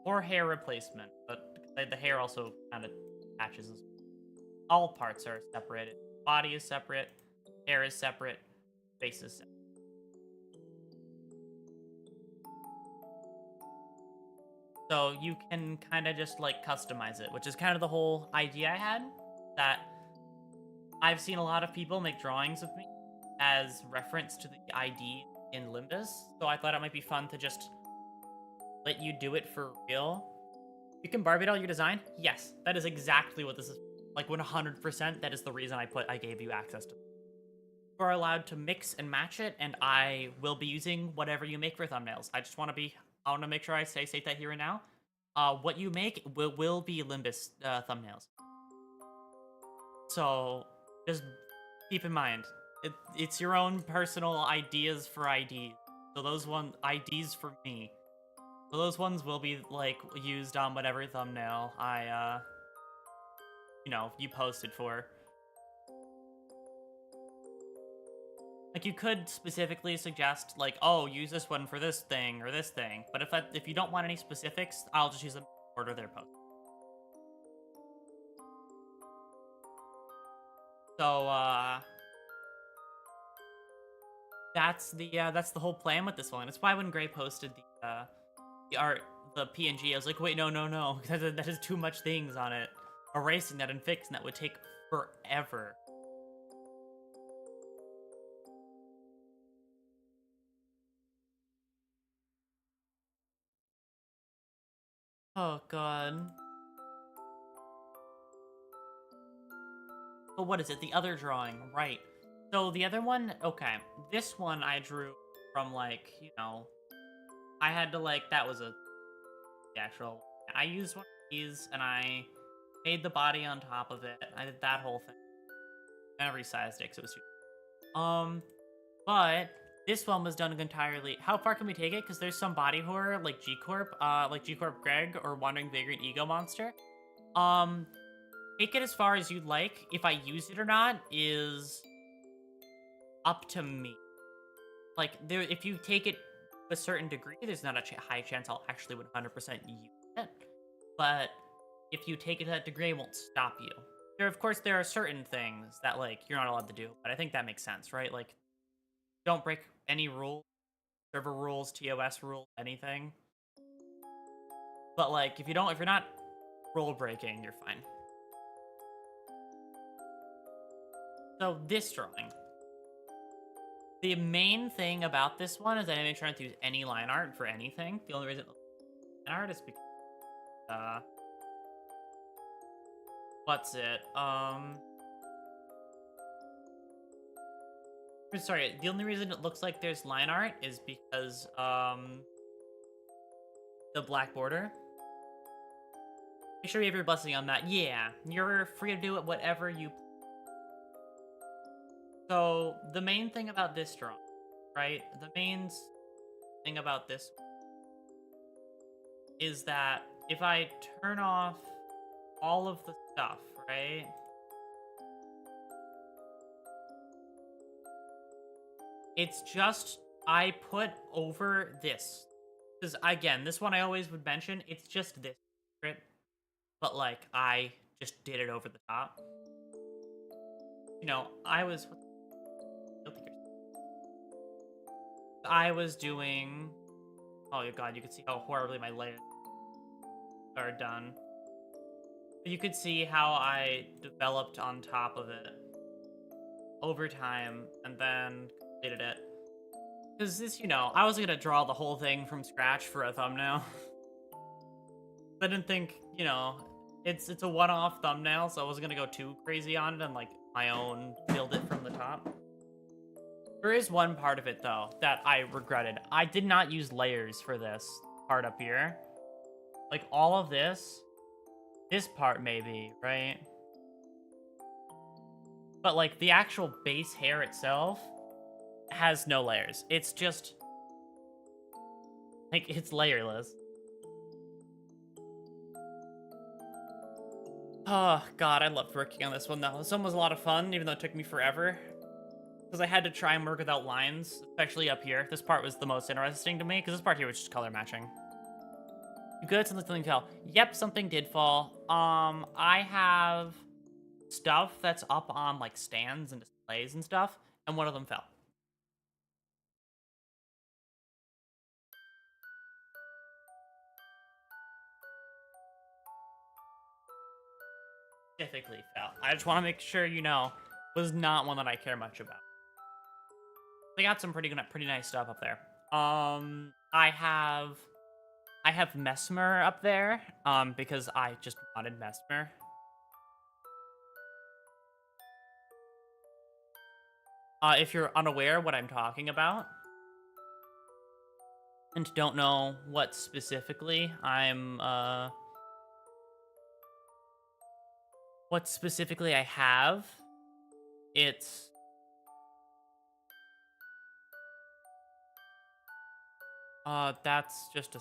Or hair replacement, but the hair also kind of attaches. All parts are separated. Body is separate, hair is separate, face is separate. So you can kind of just like customize it, which is kind of the whole idea I had, that I've seen a lot of people make drawings of me as reference to the ID in Limbus, so I thought it might be fun to just let you do it for real. You can Barbie doll your design? Yes, that is exactly what this is. Like 100%, that is the reason I gave you access to it. You are allowed to mix and match it, and I will be using whatever you make for thumbnails. I want to make sure I state that here and now. What you make will be Limbus thumbnails. So just keep in mind, it's your own personal ideas for IDs. So those IDs for me. So those ones will be like used on whatever thumbnail you posted for. Like, you could specifically suggest, like, oh, use this one for this thing or this thing. But if you don't want any specifics, I'll just use them in order they're posted. So, that's the whole plan with this one. It's why when Gray posted the art, the PNG, I was like, wait, no, that has too much things on it. Erasing that and fixing that would take forever. Oh, God. But what is it? The other drawing, right. So the other one, okay. This one I drew from like, you know, I had to like, that was the actual, I used one of these and I made the body on top of it. I did that whole thing. And I resized it 'cause it was too. But this one was done entirely. How far can we take it? Because there's some body horror like G Corp, Greg or Wandering Vagrant Ego Monster. Um, Take it as far as you'd like. If I use it or not is up to me. Like there, if you take it to a certain degree, there's not a high chance I'll actually 100% use it. But if you take it to that degree, it won't stop you. Of course, there are certain things that like you're not allowed to do, but I think that makes sense, right? Like, don't break any rule, server rules, TOS rules, anything. But like, if you're not rule breaking, you're fine. So this drawing. The main thing about this one is I didn't try to use any line art for anything. The only reason line art is because what's it? Sorry, the only reason it looks like there's line art is because the black border. Make sure you have your blessing on that. Yeah, you're free to do it whatever you. So the main thing about this drawing, right? The main thing about this is that if I turn off all of the stuff, right? It's just, I put over this. Because, again, this one I always would mention, it's just this. But, like, I just did it over the top. You know, I was doing... Oh, God, you can see how horribly my layers are done. You could see how I developed on top of it over time and then completed it. Because this, you know, I was going to draw the whole thing from scratch for a thumbnail. I didn't think, you know, it's a one-off thumbnail, so I wasn't going to go too crazy on it and, like, my own build it from the top. There is one part of it, though, that I regretted. I did not use layers for this part up here. Like, all of this part maybe, right? But, like, the actual base hair itself has no layers. It's just, like, it's layerless. Oh, God, I loved working on this one, though. This one was a lot of fun, even though it took me forever. Because I had to try and work without lines, especially up here. This part was the most interesting to me, because this part here was just color matching. You good? Something fell. Yep, something did fall. I have stuff that's up on, like, stands and displays and stuff, and one of them fell. Specifically fell. I just want to make sure you know, was not one that I care much about. They got some pretty nice stuff up there. I have Mesmer up there, because I just wanted Mesmer. If you're unaware what I'm talking about, and don't know what specifically what specifically I have, it's... that's just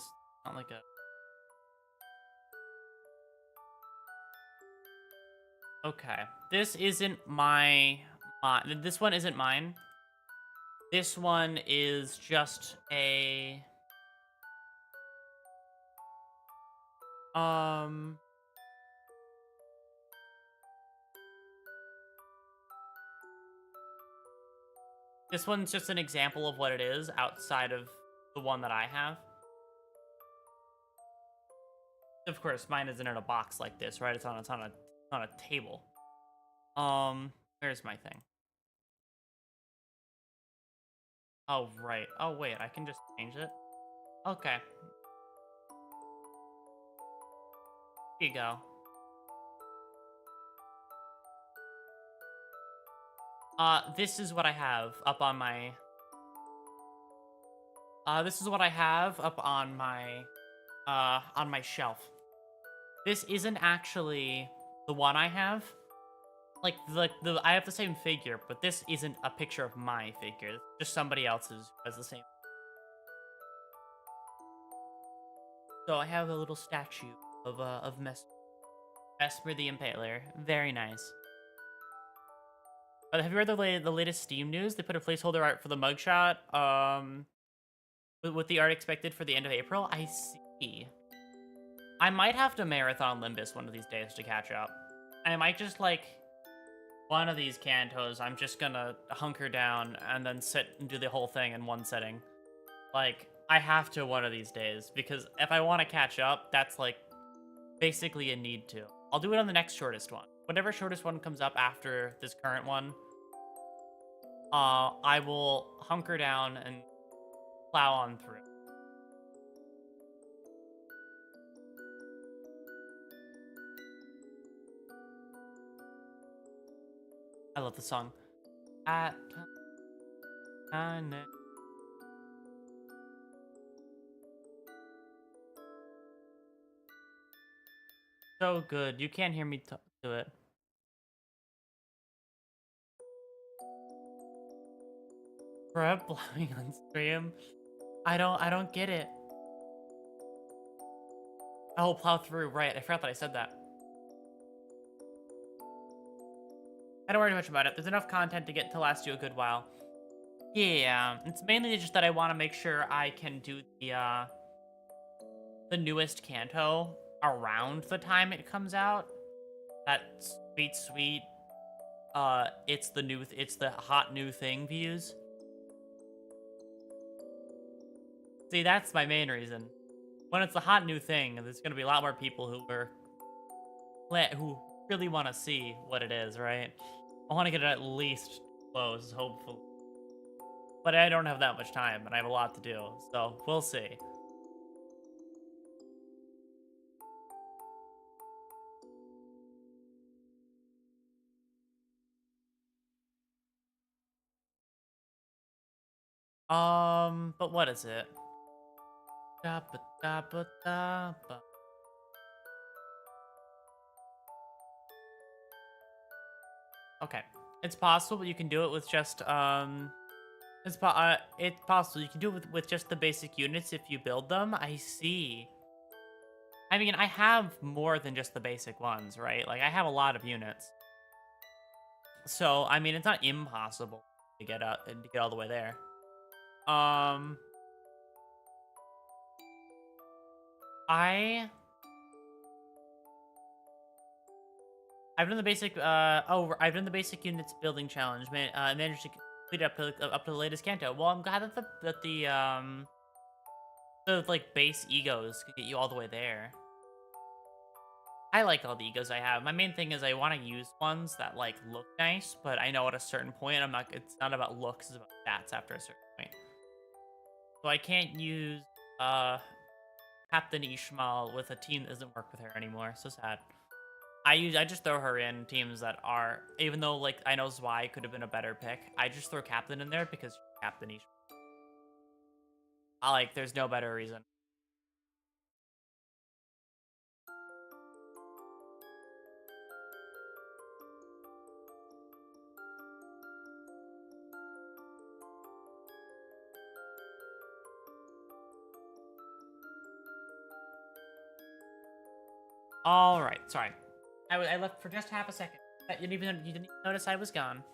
not like a... Okay, this isn't this one isn't mine. This one is just a... This one's just an example of what it is outside of the one that I have. Of course, mine isn't in a box like this, right? It's on a table. Where's my thing? Oh, right. Oh, wait, I can just change it. Okay. Here you go. This is what I have up on my... this is what I have up on my shelf. This isn't actually the one I have. Like, I have the same figure, but this isn't a picture of my figure. It's just somebody else's who has the same. So I have a little statue of Mesmer the Impaler. Very nice. Have you read the latest Steam news? They put a placeholder art for the mugshot. With the art expected for the end of April. I see. I might have to marathon Limbus one of these days to catch up. I might just like one of these Cantos. I'm just gonna hunker down and then sit and do the whole thing in one sitting. Like, I have to one of these days, because if I want to catch up, that's like basically a need to. I'll do it on the next shortest one. Whatever shortest one comes up after this current one, I will hunker down and plow on through. I love the song. So good. You can't hear me do it. Brett blowing on stream. I don't get it. Oh, plow through. Right. I forgot that I said that. I don't worry too much about it. There's enough content to last you a good while. Yeah, it's mainly just that I want to make sure I can do the newest Kanto around the time it comes out. That sweet, it's the hot new thing views. See, that's my main reason. When it's the hot new thing, there's gonna be a lot more people who really want to see what it is, right? I want to get it at least close, hopefully. But I don't have that much time, and I have a lot to do, so we'll see. But what is it? Okay, it's possible you can do it with just it's possible you can do it with just the basic units if you build them. I see. I mean, I have more than just the basic ones, right? Like, I have a lot of units. So, I mean, it's not impossible to get all the way there. I've done the basic I've done the basic units building challenge. Managed to complete it up to the latest Kanto. Well, I'm glad that the like base egos could get you all the way there. I like all the egos I have. My main thing is I want to use ones that like look nice, but I know at a certain point it's not about looks, it's about stats after a certain point. So I can't use Captain Ishmael with a team that doesn't work with her anymore. So sad. I just throw her in teams that are, even though like I know Zwei could have been a better pick, I just throw Captain in there because she's Captain Ishmael. There's no better reason. All right, sorry. I left for just half a second. You didn't even notice I was gone.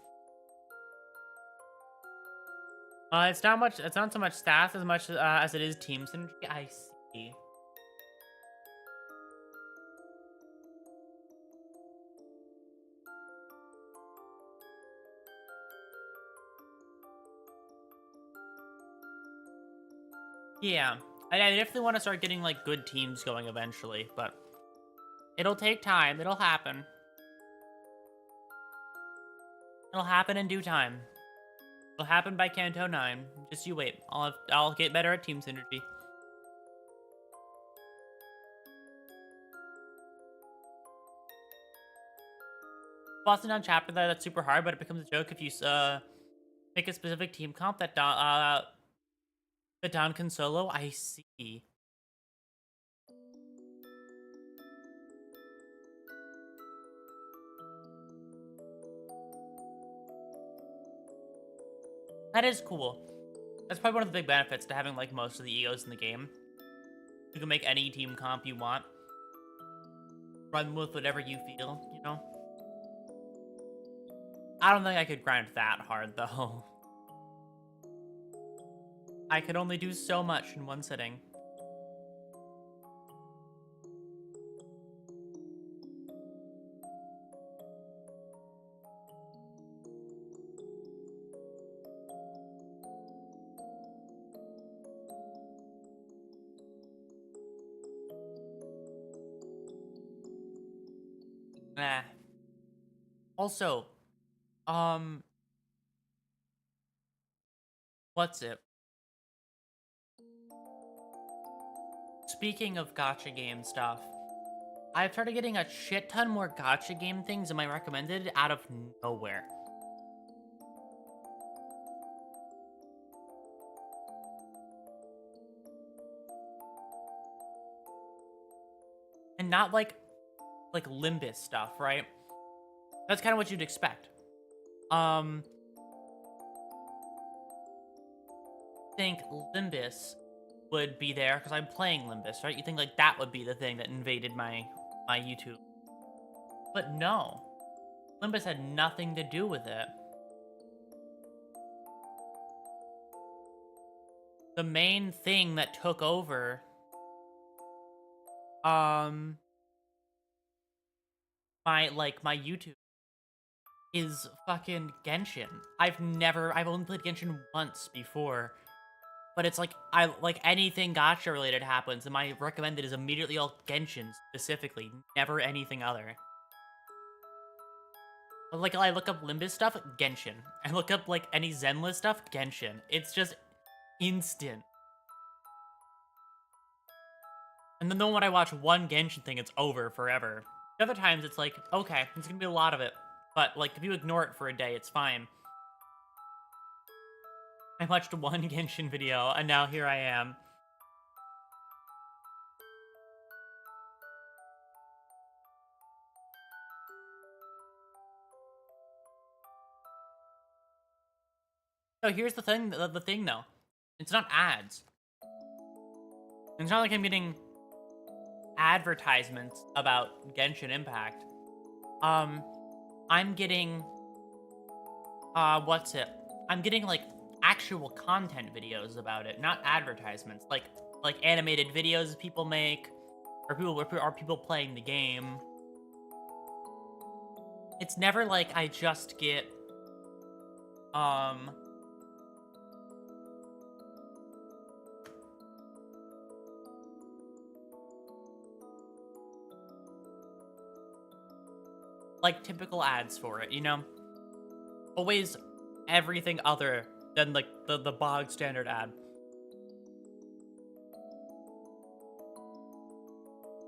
It's not much. It's not so much stats as much as it is team synergy. I see. Yeah, I definitely want to start getting like good teams going eventually, but it'll take time. It'll happen. It'll happen in due time. It'll happen by Kanto 9. Just you wait. I'll get better at team synergy. Boston Down chapter there that's super hard, but it becomes a joke if you make a specific team comp that Down can solo. I see. That is cool. That's probably one of the big benefits to having like most of the EOs in the game. You can make any team comp you want. Run with whatever you feel, you know? I don't think I could grind that hard, though. I could only do so much in one sitting. Nah. Also, what's it? Speaking of gacha game stuff, I've started getting a shit ton more gacha game things in my recommended out of nowhere. And not like Limbus stuff, right? That's kind of what you'd expect. Think Limbus would be there because I'm playing Limbus, right? You think like that would be the thing that invaded my YouTube. But no. Limbus had nothing to do with it. The main thing that took over my YouTube is fucking Genshin. I've only played Genshin once before. But it's like, anything gacha related happens, and my recommended is immediately all Genshin specifically, never anything other. Like, I look up Limbus stuff, Genshin. I look up, like, any Zenless stuff, Genshin. It's just instant. And then when I watch one Genshin thing, it's over forever. The other times, it's like, okay, there's gonna be a lot of it. But, like, if you ignore it for a day, it's fine. I watched one Genshin video, and now here I am. So here's the thing, though. It's not ads. It's not like I'm getting advertisements about Genshin Impact. I'm getting, I'm getting, like, actual content videos about it, not advertisements. Like animated videos people make, or people playing the game. It's never like I just get, like typical ads for it, you know? Always everything other than like the bog standard ad.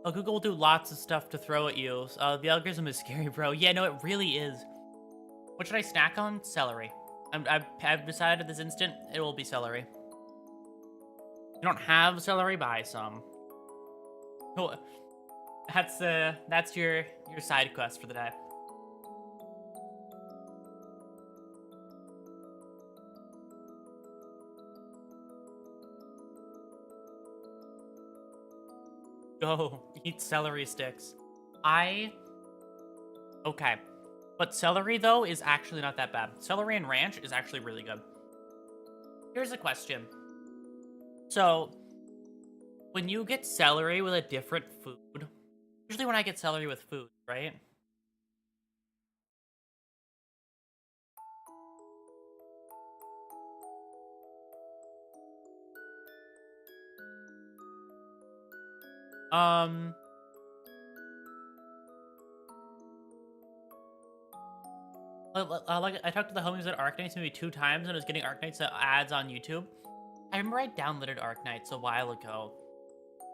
Oh, Google will do lots of stuff to throw at you. The algorithm is scary, bro. Yeah, no, it really is. What should I snack on? Celery. I've decided at this instant it will be celery. If you don't have celery, buy some. Oh, that's your side quest for the day. Go eat celery sticks. Okay. But celery, though, is actually not that bad. Celery and ranch is actually really good. Here's a question. So, when you get celery with a different food, usually when I get celery with food, right? Like I talked to the homies at Arknights maybe 2 times, and I was getting Arknights ads on YouTube. I remember I downloaded Arknights a while ago,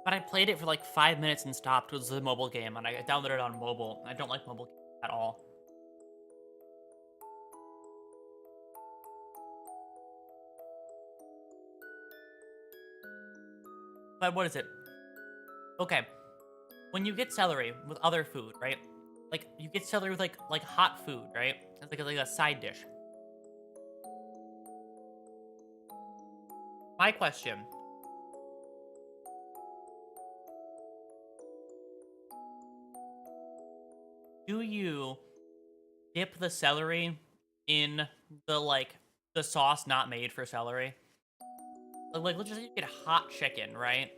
but I played it for like 5 minutes and stopped. It was a mobile game, and I downloaded it on mobile. I don't like mobile games at all. But what is it? Okay. When you get celery with other food, right? Like you get celery with like hot food, right? It's like a side dish. My question. Do you dip the celery in the sauce not made for celery? Like let's just say you get hot chicken, right?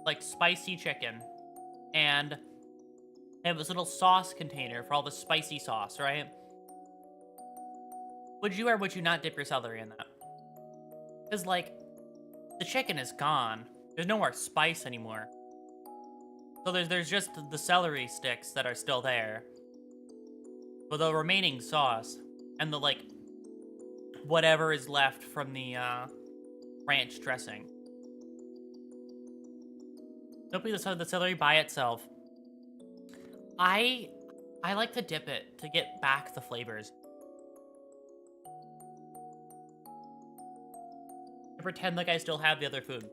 Like spicy chicken, and they have this little sauce container for all the spicy sauce, right? Would you or would you not dip your celery in that? Because like the chicken is gone. There's no more spice anymore. So there's just the celery sticks that are still there. But the remaining sauce and the like whatever is left from the ranch dressing. Don't be the celery by itself. I like to dip it to get back the flavors. I pretend like I still have the other food.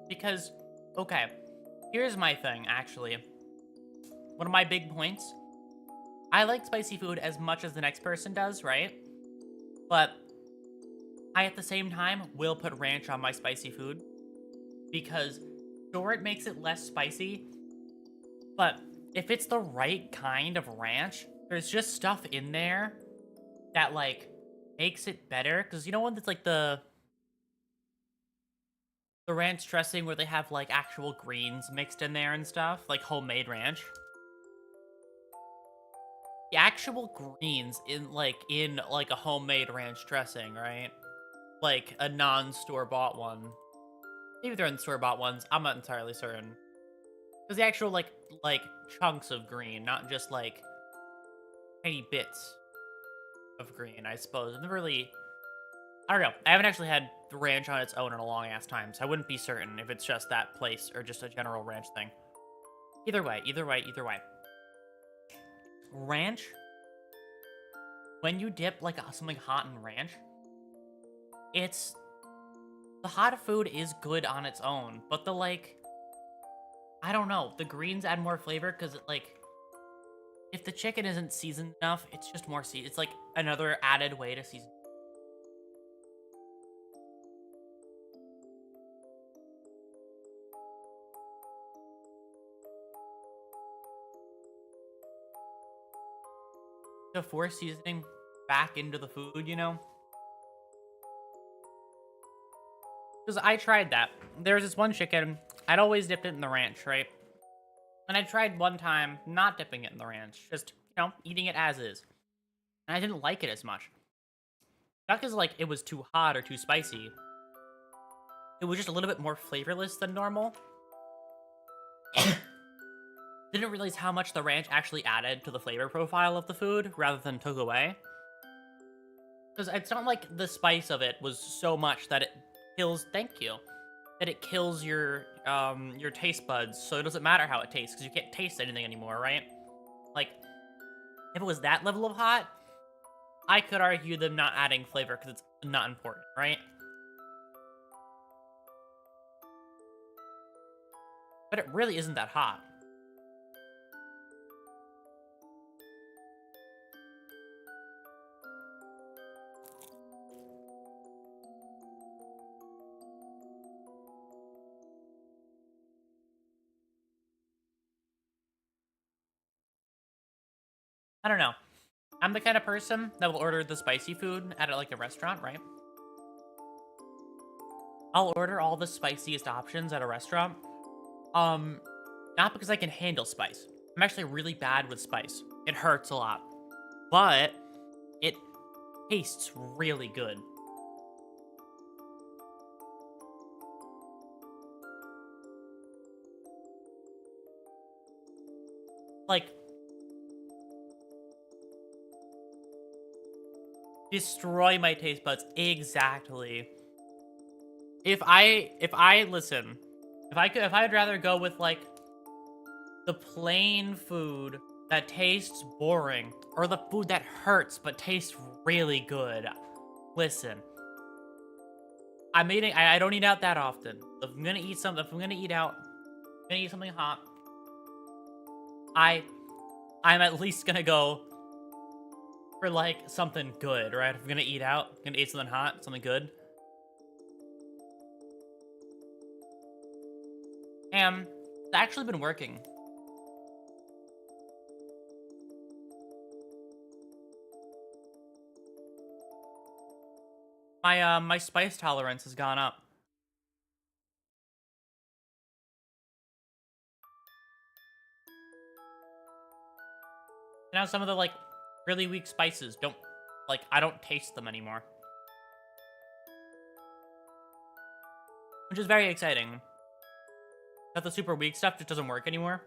Because, okay, here's my thing, actually. One of my big points. I like spicy food as much as the next person does, right? But I, at the same time, will put ranch on my spicy food. Because, sure, it makes it less spicy. But if it's the right kind of ranch, there's just stuff in there that, like, makes it better. Because you know when it's, like, the ranch dressing where they have, like, actual greens mixed in there and stuff? Like, homemade ranch? The actual greens in a homemade ranch dressing, right? Like, a non-store-bought one. Maybe they're in the store-bought ones. I'm not entirely certain. Because the actual, like, chunks of green, not just, like, tiny bits of green, I suppose. I've never really... I don't know. I haven't actually had the ranch on its own in a long-ass time, so I wouldn't be certain if it's just that place or just a general ranch thing. Either way. Ranch, when you dip, like, something hot in ranch, it's... The hot food is good on its own, but the, like... I don't know. The greens add more flavor because, like... If the chicken isn't seasoned enough, it's just more seasoned. It's, like, another added way to season. To force seasoning back into the food, you know? Because I tried that. There was this one chicken, I'd always dipped it in the ranch, right? And I tried one time not dipping it in the ranch, just, you know, eating it as is. And I didn't like it as much. Not because, like, it was too hot or too spicy. It was just a little bit more flavorless than normal. Didn't realize how much the ranch actually added to the flavor profile of the food, rather than took away. Because it's not like the spice of it was so much that it kills... Thank you. That it kills your taste buds, so it doesn't matter how it tastes, because you can't taste anything anymore, right? Like, if it was that level of hot, I could argue them not adding flavor, because it's not important, right? But it really isn't that hot. I don't know. I'm the kind of person that will order the spicy food at like a restaurant, right? I'll order all the spiciest options at a restaurant. Not because I can handle spice. I'm actually really bad with spice. It hurts a lot. But it tastes really good. Like, destroy my taste buds. Exactly. If I'd rather go with like the plain food that tastes boring, or the food that hurts but tastes really good. Listen, I don't eat out that often. If I'm gonna eat something, if I'm gonna eat out, I'm gonna eat something hot. I I'm at least gonna go for like something good, right? If I'm gonna eat out, I'm gonna eat something hot, something good. And it's actually been working. My spice tolerance has gone up. Now some of the like really weak spices don't like I don't taste them anymore, which is very exciting. That the super weak stuff just doesn't work anymore.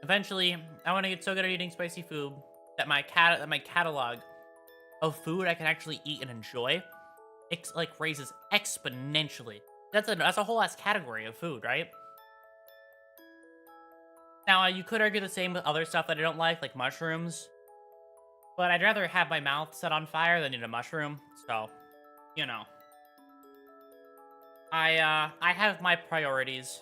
Eventually, I want to get so good at eating spicy food that my catalog of food I can actually eat and enjoy, like raises exponentially. That's a whole ass category of food, right? Now you could argue the same with other stuff that I don't like mushrooms, but I'd rather have my mouth set on fire than eat a mushroom. So, you know, I have my priorities.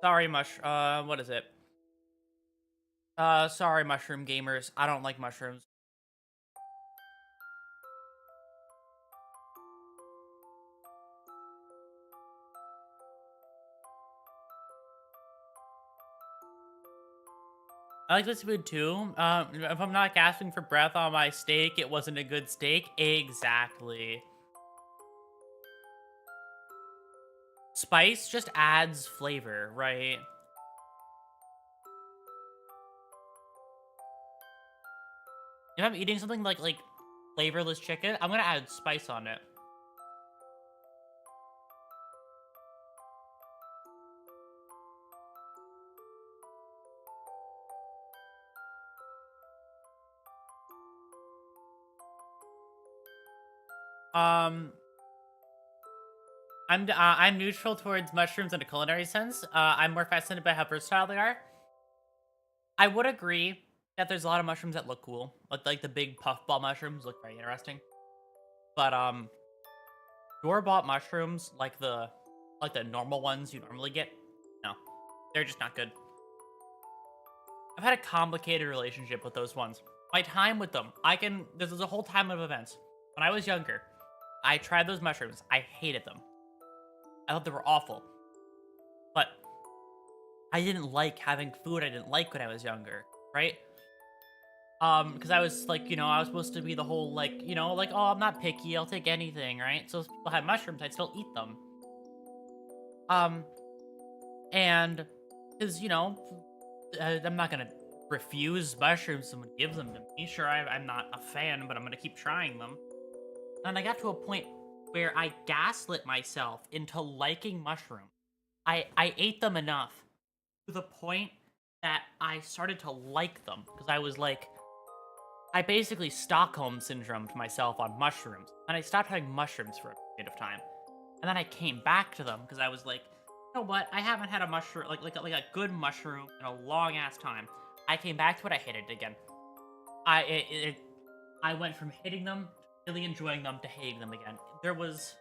Sorry, what is it? Sorry, mushroom gamers. I don't like mushrooms. I like this food too. If I'm not gasping for breath on my steak, it wasn't a good steak. Exactly. Spice just adds flavor, right? If I'm eating something like flavorless chicken, I'm gonna add spice on it. Um, I'm neutral towards mushrooms in a culinary sense. I'm more fascinated by how versatile they are. I would agree that there's a lot of mushrooms that look cool, like the big puffball mushrooms look very interesting. But store bought mushrooms like the normal ones you normally get, no, they're just not good. I've had a complicated relationship with those ones. My time with them, this is a whole time of events. When I was younger, I tried those mushrooms. I hated them. I thought they were awful. But I didn't like having food I didn't like when I was younger, right? Because I was like, I was supposed to be the whole like, oh, I'm not picky, I'll take anything, right? So if people had mushrooms, I'd still eat them. Um, and because I'm not gonna refuse mushrooms. Someone gives them to me. Sure, I'm not a fan, but I'm gonna keep trying them. And I got to a point where I gaslit myself into liking mushrooms. I ate them enough to the point that I started to like them because I was like, I basically Stockholm syndromed myself on mushrooms, and I stopped having mushrooms for a period of time, and then I came back to them because I was like, you know what? I haven't had a mushroom like a good mushroom in a long ass time. I came back to it. I hated it again. I went from hating them to really enjoying them to hating them again. There was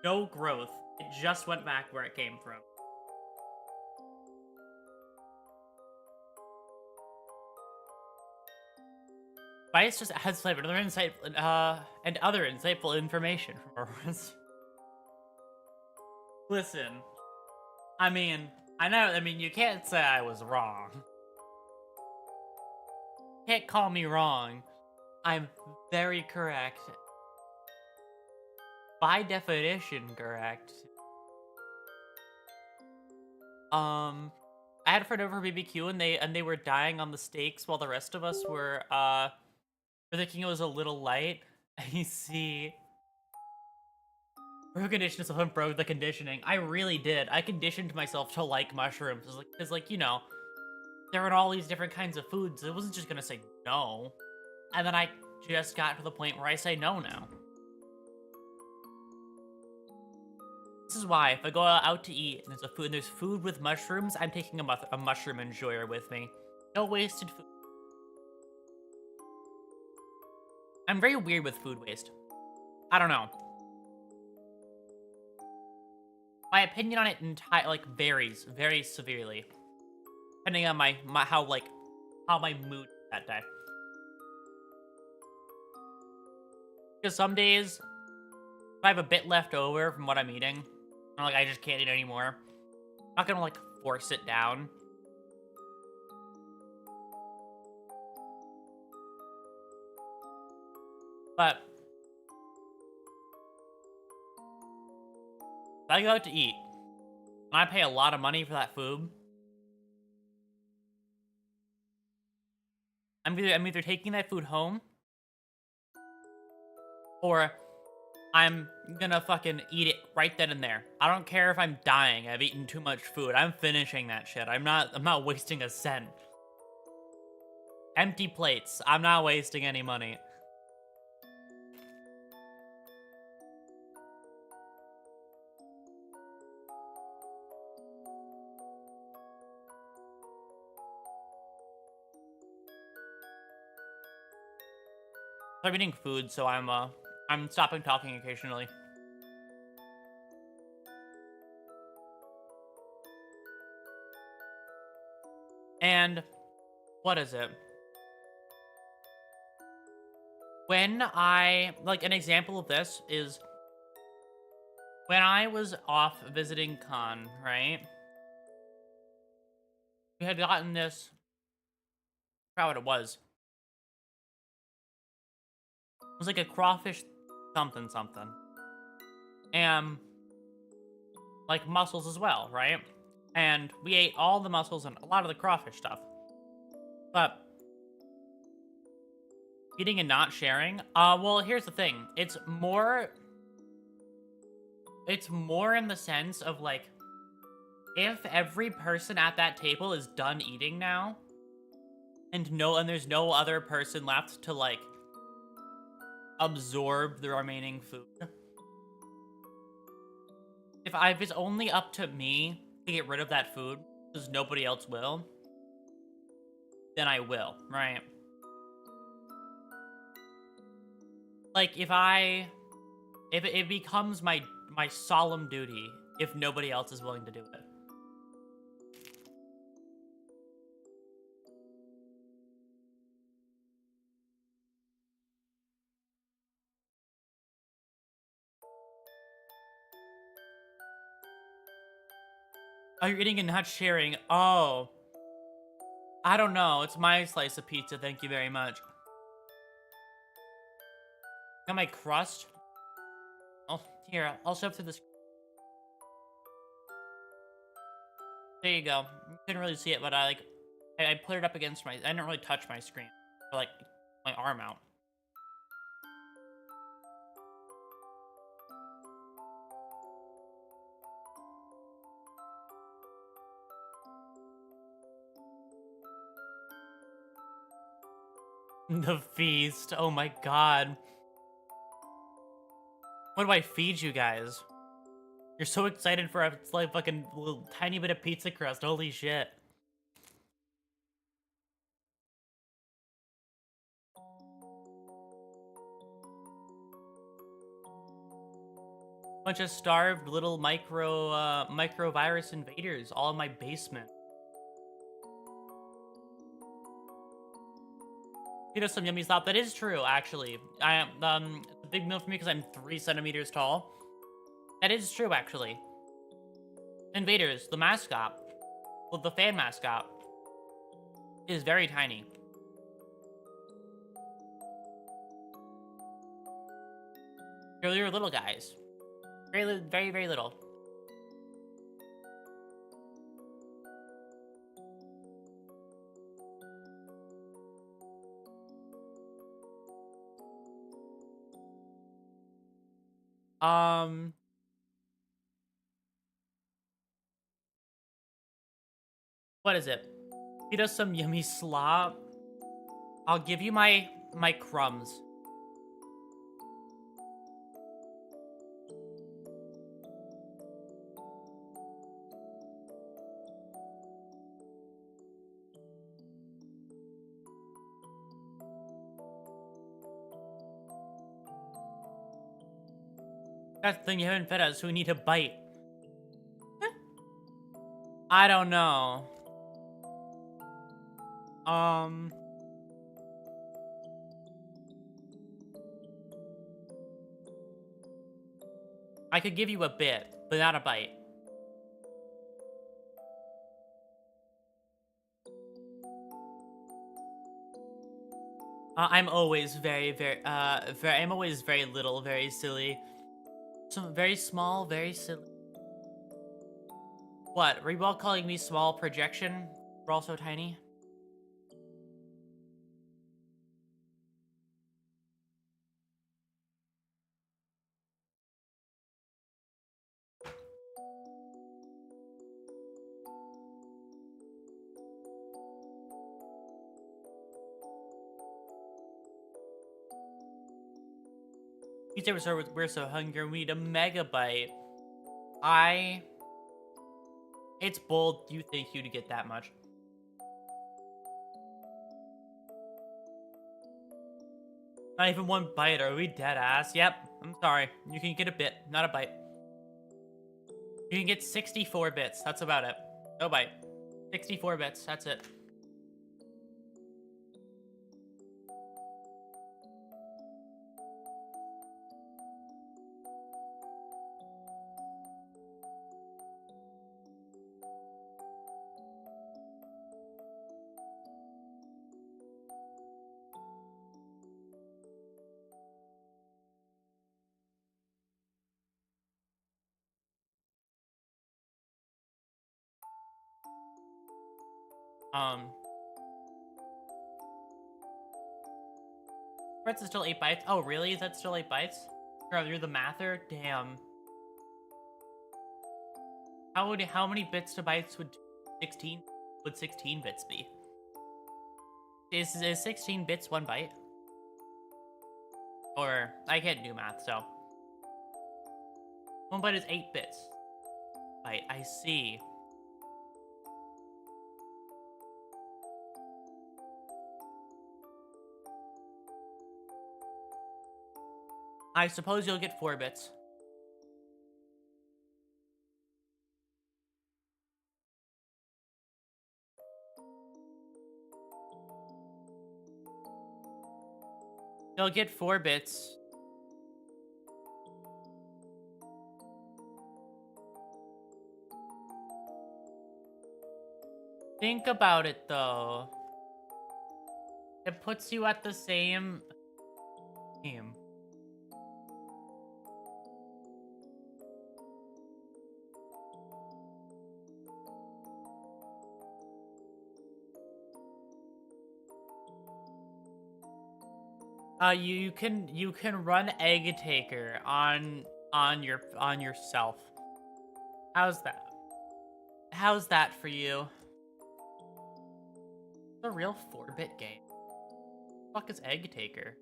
no growth. It just went back where it came from. Bias just adds flavor. And other insightful information from Aurora's. Listen, I mean, you can't say I was wrong. Can't call me wrong. I'm very correct. By definition, correct. I had a friend over for BBQ and they were dying on the steaks while the rest of us were thinking it was a little light. You see, conditioned myself and broke the conditioning. I really did. I conditioned myself to like mushrooms. Because, like, you know, there were all these different kinds of foods. It wasn't just gonna say no. And then I just got to the point where I say no now. This is why if I go out to eat and there's food with mushrooms, I'm taking a mushroom enjoyer with me. No wasted food. I'm very weird with food waste. I don't know. My opinion on it varies very severely, depending on how my mood that day. Because some days, if I have a bit left over from what I'm eating, I'm like, I just can't eat anymore. I'm not gonna like force it down. But if I go out to eat, and I pay a lot of money for that food, I'm either taking that food home, or I'm gonna fucking eat it right then and there. I don't care if I'm dying. I've eaten too much food. I'm finishing that shit. I'm not wasting a cent. Empty plates. I'm not wasting any money. I'm eating food, so I'm stopping talking occasionally. And what is it? When an example of this is when I was off visiting Con, right? We had gotten this, I forgot what it was. It was like a crawfish something something. And like mussels as well, right? And we ate all the mussels and a lot of the crawfish stuff. But eating and not sharing, well, here's the thing. It's more in the sense of like, if every person at that table is done eating now, and there's no other person left to like absorb the remaining food. If it's only up to me to get rid of that food, because nobody else will, then I will, right? Like if it becomes my solemn duty if nobody else is willing to do it. Oh, you're eating and not sharing. Oh. I don't know. It's my slice of pizza. Thank you very much. Got my crust. Oh, here. I'll shove through this. There you go. You couldn't really see it, but I put it up against I didn't really touch my screen. Or like my arm out. The feast. Oh my god. What do I feed you guys? You're so excited for a like fucking little tiny bit of pizza crust. Holy shit. Bunch of starved little microvirus invaders all in my basement. You know, some yummy stuff. That is true, actually. I am it's a big meal for me because I'm 3 centimeters tall. That is true, actually. Invaders, the mascot, well, the fan mascot, is very tiny. They're little guys. Very, very, very little. What is it? Feed us some yummy slop. I'll give you my crumbs. That's the thing, you haven't fed us, so we need to bite. I don't know. I could give you a bit, but not a bite. I'm always I'm always very little, very silly. So very small, very silly. What? Were you all calling me small projection? We're all so tiny. You say we're so hungry, we need a megabyte. It's bold, you think you'd get that much. Not even one bite, are we dead ass? Yep, I'm sorry. You can get a bit, not a bite. You can get 64 bits, that's about it. No bite. 64 bits, that's it. Fritz is still 8 bytes. Oh, really? Is that still 8 bytes? You're the mather? Damn. How many bits to bytes would 16 bits be? Is 16 bits 1 byte? Or I can't do math, so 1 byte is 8 bits. Byte, I see. I suppose you'll get 4 bits. You'll get 4 bits. Think about it, though. It puts you at the same game. You can run Egg Taker on yourself. How's that? How's that for you? It's a real 4-bit game. What the fuck is Egg Taker?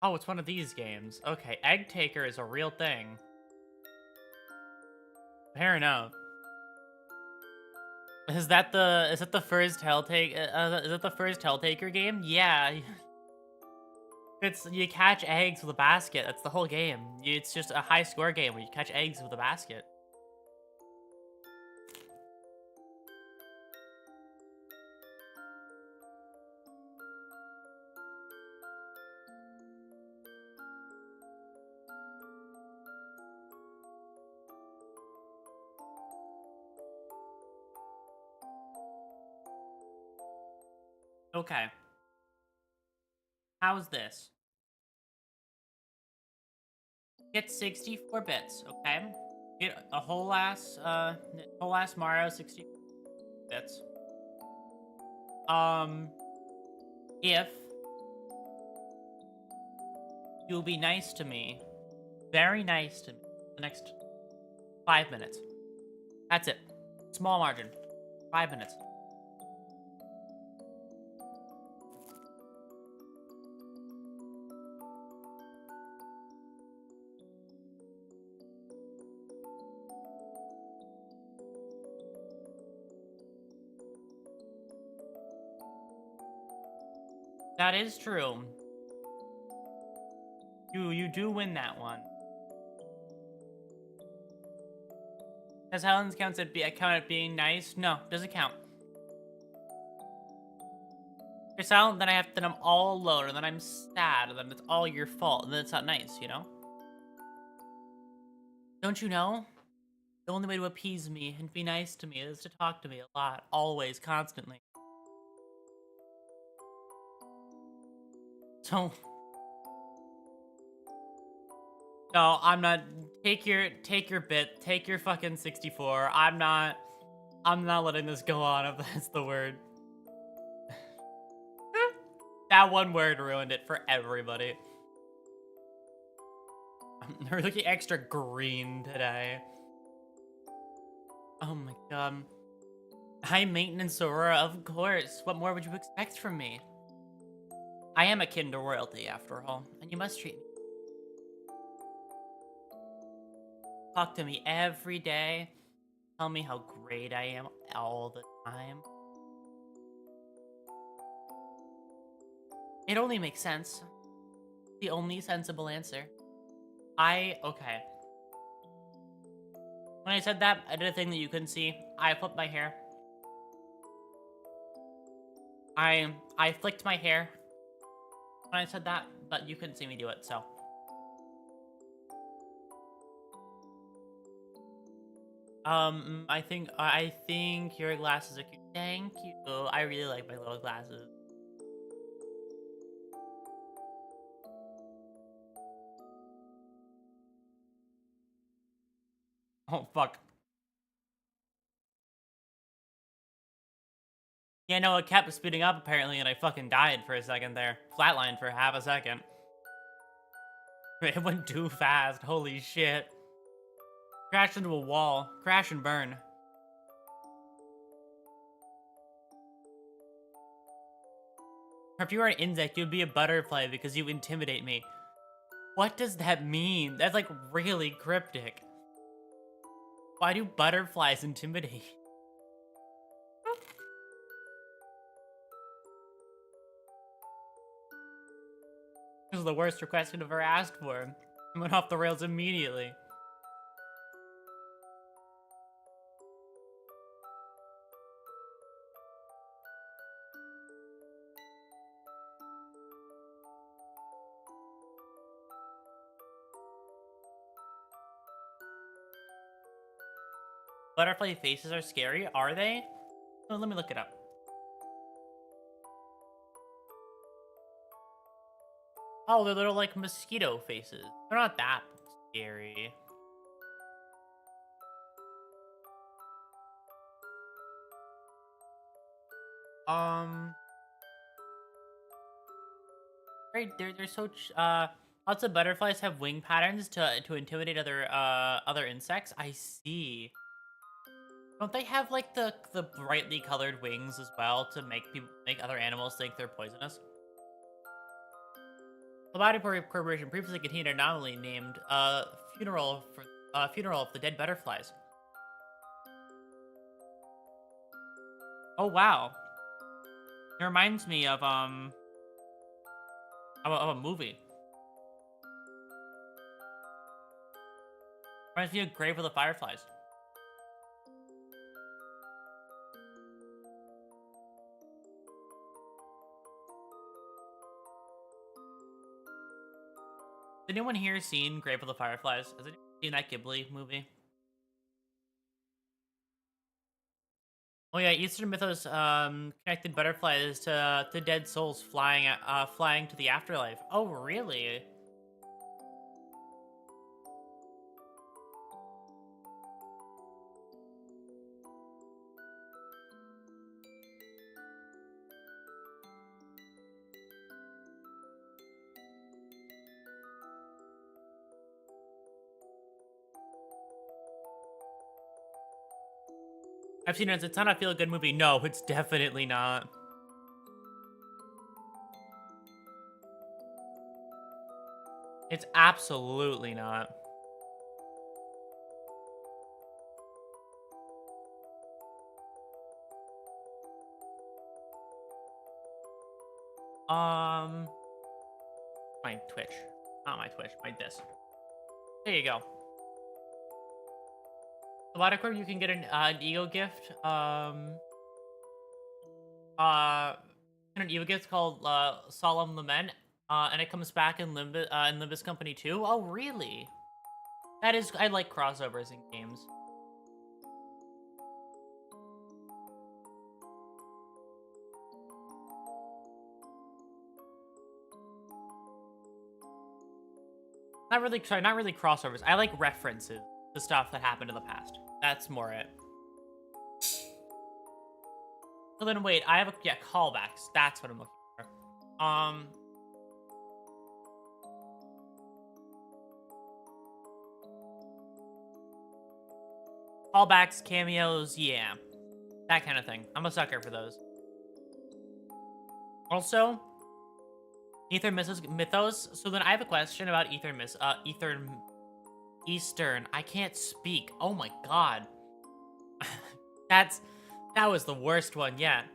Oh, it's one of these games. Okay, Egg Taker is a real thing. Fair enough. Is that the first is it the first Helltaker game? Yeah. It's you catch eggs with a basket. That's the whole game. It's just a high score game where you catch eggs with a basket. Okay. How's this? Get 64 bits, okay? Get a whole ass Mario 60 bits. If You'll be nice to me. Very nice to me. The next 5 minutes. That's it. Small margin. 5 minutes. That is true. You do win that one. Does Helen's count at being nice? No, doesn't count. If you're silent, then I'm all alone, and then I'm sad, and then it's all your fault, and then it's not nice, you know? Don't you know? The only way to appease me and be nice to me is to talk to me a lot, always, constantly. So, no, I'm not. Take your bit. Take your fucking 64. I'm not letting this go on if that's the word. That one word ruined it for everybody. They're looking extra green today. Oh my god. High maintenance Aurora, of course. What more would you expect from me? I am akin to royalty, after all, and you must treat me. Talk to me every day. Tell me how great I am all the time. It only makes sense. The only sensible answer. Okay. When I said that, I did a thing that you couldn't see. I flipped my hair. I flicked my hair when I said that, but you couldn't see me do it, so. I think your glasses are cute. Thank you. I really like my little glasses. Oh, fuck. Yeah, no, it kept speeding up apparently, and I fucking died for a second there. Flatlined for half a second. It went too fast. Holy shit. Crashed into a wall. Crash and burn. If you were an insect, you'd be a butterfly because you intimidate me. What does that mean? That's like really cryptic. Why do butterflies intimidate? This is the worst request I've ever asked for. I went off the rails immediately. Butterfly faces are scary, are they? Oh, let me look it up. Oh, they're little like mosquito faces. They're not that scary. Right, they're so lots of butterflies have wing patterns to intimidate other insects. I see. Don't they have like the brightly colored wings as well to make other animals think they're poisonous? The body corporation previously contained an anomaly named funeral of the dead butterflies. Oh wow. It reminds me of a movie. Reminds me of Grave of the Fireflies. Has anyone here seen Grave of the Fireflies? Has anyone seen that Ghibli movie? Oh yeah, Eastern mythos connected butterflies to dead souls flying to the afterlife. Oh really? I've seen it. It's not a feel-good movie. No, it's definitely not. It's absolutely not. My Twitch. Not my Twitch, my this. There you go. A lot of course you can get an ego gift. An ego gift called Solemn Lament. And it comes back in Limbus Company 2. Oh, really? That is, I like crossovers in games. Not really, sorry, not really crossovers. I like references to stuff that happened in the past. That's more it. So then wait, I have callbacks. That's what I'm looking for. Callbacks, cameos, yeah. That kind of thing. I'm a sucker for those. Also, Ether Mythos. So then I have a question about Eastern. I can't speak. Oh my god. That was the worst one yet.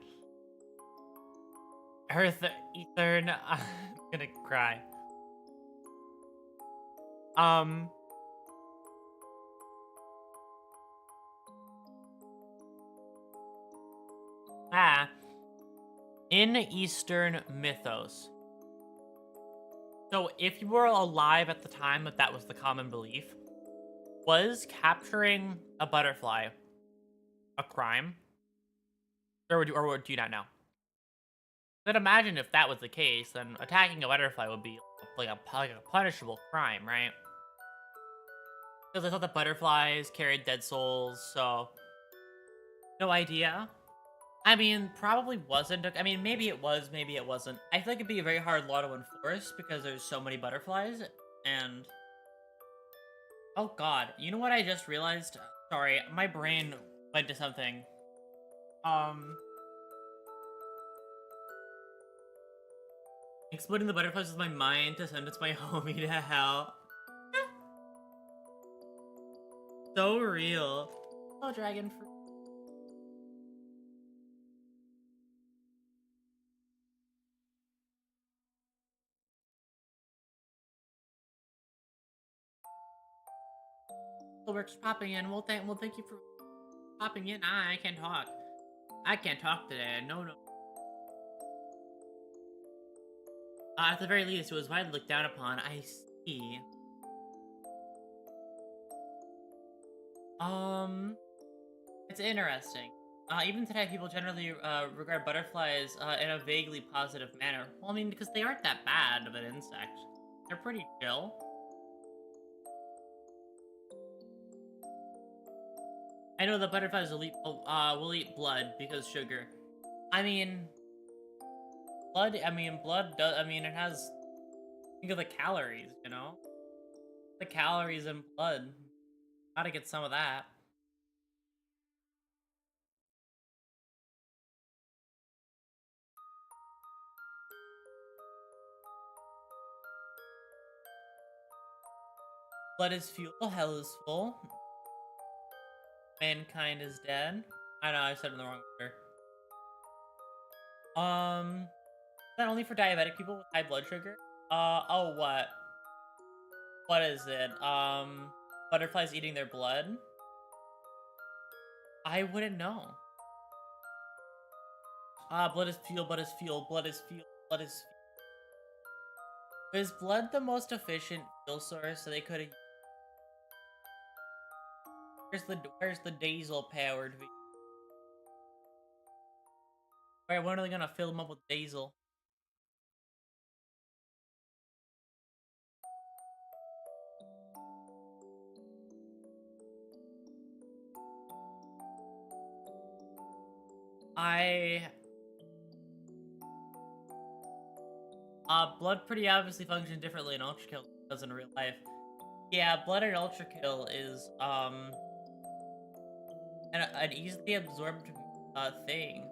Earth Eastern. I'm gonna cry. In Eastern Mythos. So if you were alive at the time that was the common belief, was capturing a butterfly a crime? Or do you not know? But imagine if that was the case, then attacking a butterfly would be like a punishable crime, right? Because I thought that butterflies carried dead souls, so no idea. I mean, probably wasn't. I mean, maybe it was, maybe it wasn't. I feel like it'd be a very hard law to enforce because there's so many butterflies, and... Oh god, you know what I just realized? Sorry, my brain went to something. Exploding the butterflies with my mind to sentence my homie to hell. So real. Oh, dragon fruit. Silver's popping in. Well, thank you for popping in. I can't talk. I can't talk today. No. At the very least, it was widely looked down upon. I see. It's interesting. Even today, people generally regard butterflies in a vaguely positive manner. Well, I mean, because they aren't that bad of an insect. They're pretty chill. I know the butterflies will eat blood because sugar. I mean, blood does, it has, think of the calories, you know? The calories in blood. Gotta get some of that. Blood is fuel, hell is full. Mankind is dead. I know, I said it in the wrong order. Is that only for diabetic people with high blood sugar? Oh, what? What is it? Butterflies eating their blood? I wouldn't know. Blood is fuel, blood is fuel, blood is fuel, blood is fuel. Is blood the most efficient fuel source so they could have... Where's the diesel powered vehicle? Alright, when are they gonna fill them up with diesel? Blood pretty obviously functions differently in Ultra Kill than it does in real life. Yeah, blood in Ultra Kill is, an easily absorbed thing.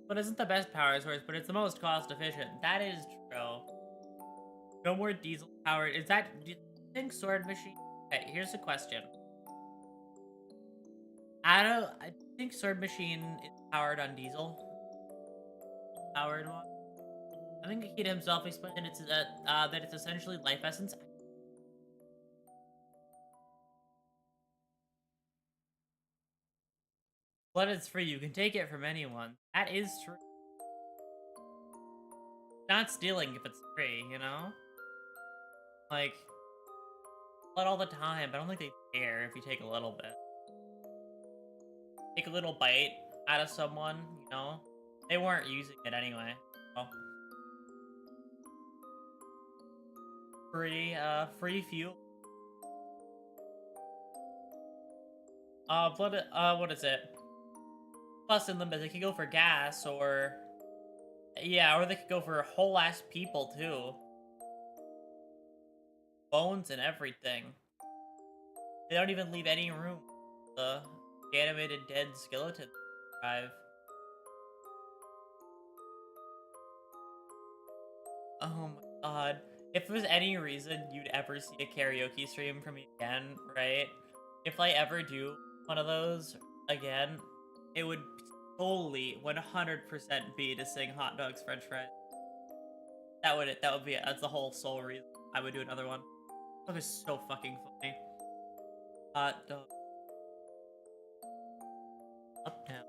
But isn't the best power source, but it's the most cost efficient. That is true. No more diesel powered. Do you think Sword Machine? Okay, here's a question. I think Sword Machine is powered on diesel. Powered one. I think he himself explained that it's essentially life essence. Blood is free. You can take it from anyone. That is true. Not stealing if it's free, you know? Like, blood all the time, but I don't think they care if you take a little bit. Take a little bite out of someone, you know? They weren't using it anyway. So. Free fuel. What is it? Plus in limit, they could go for gas, or... Yeah, or they could go for whole ass people, too. Bones and everything. They don't even leave any room. The animated dead skeleton drive. Oh my god. If there's any reason you'd ever see a karaoke stream from me again, right? If I ever do one of those again, it would solely 100% be to sing Hot Dogs, French Fries. That's the whole sole reason I would do another one. That was so fucking funny. Hot dog. Up now.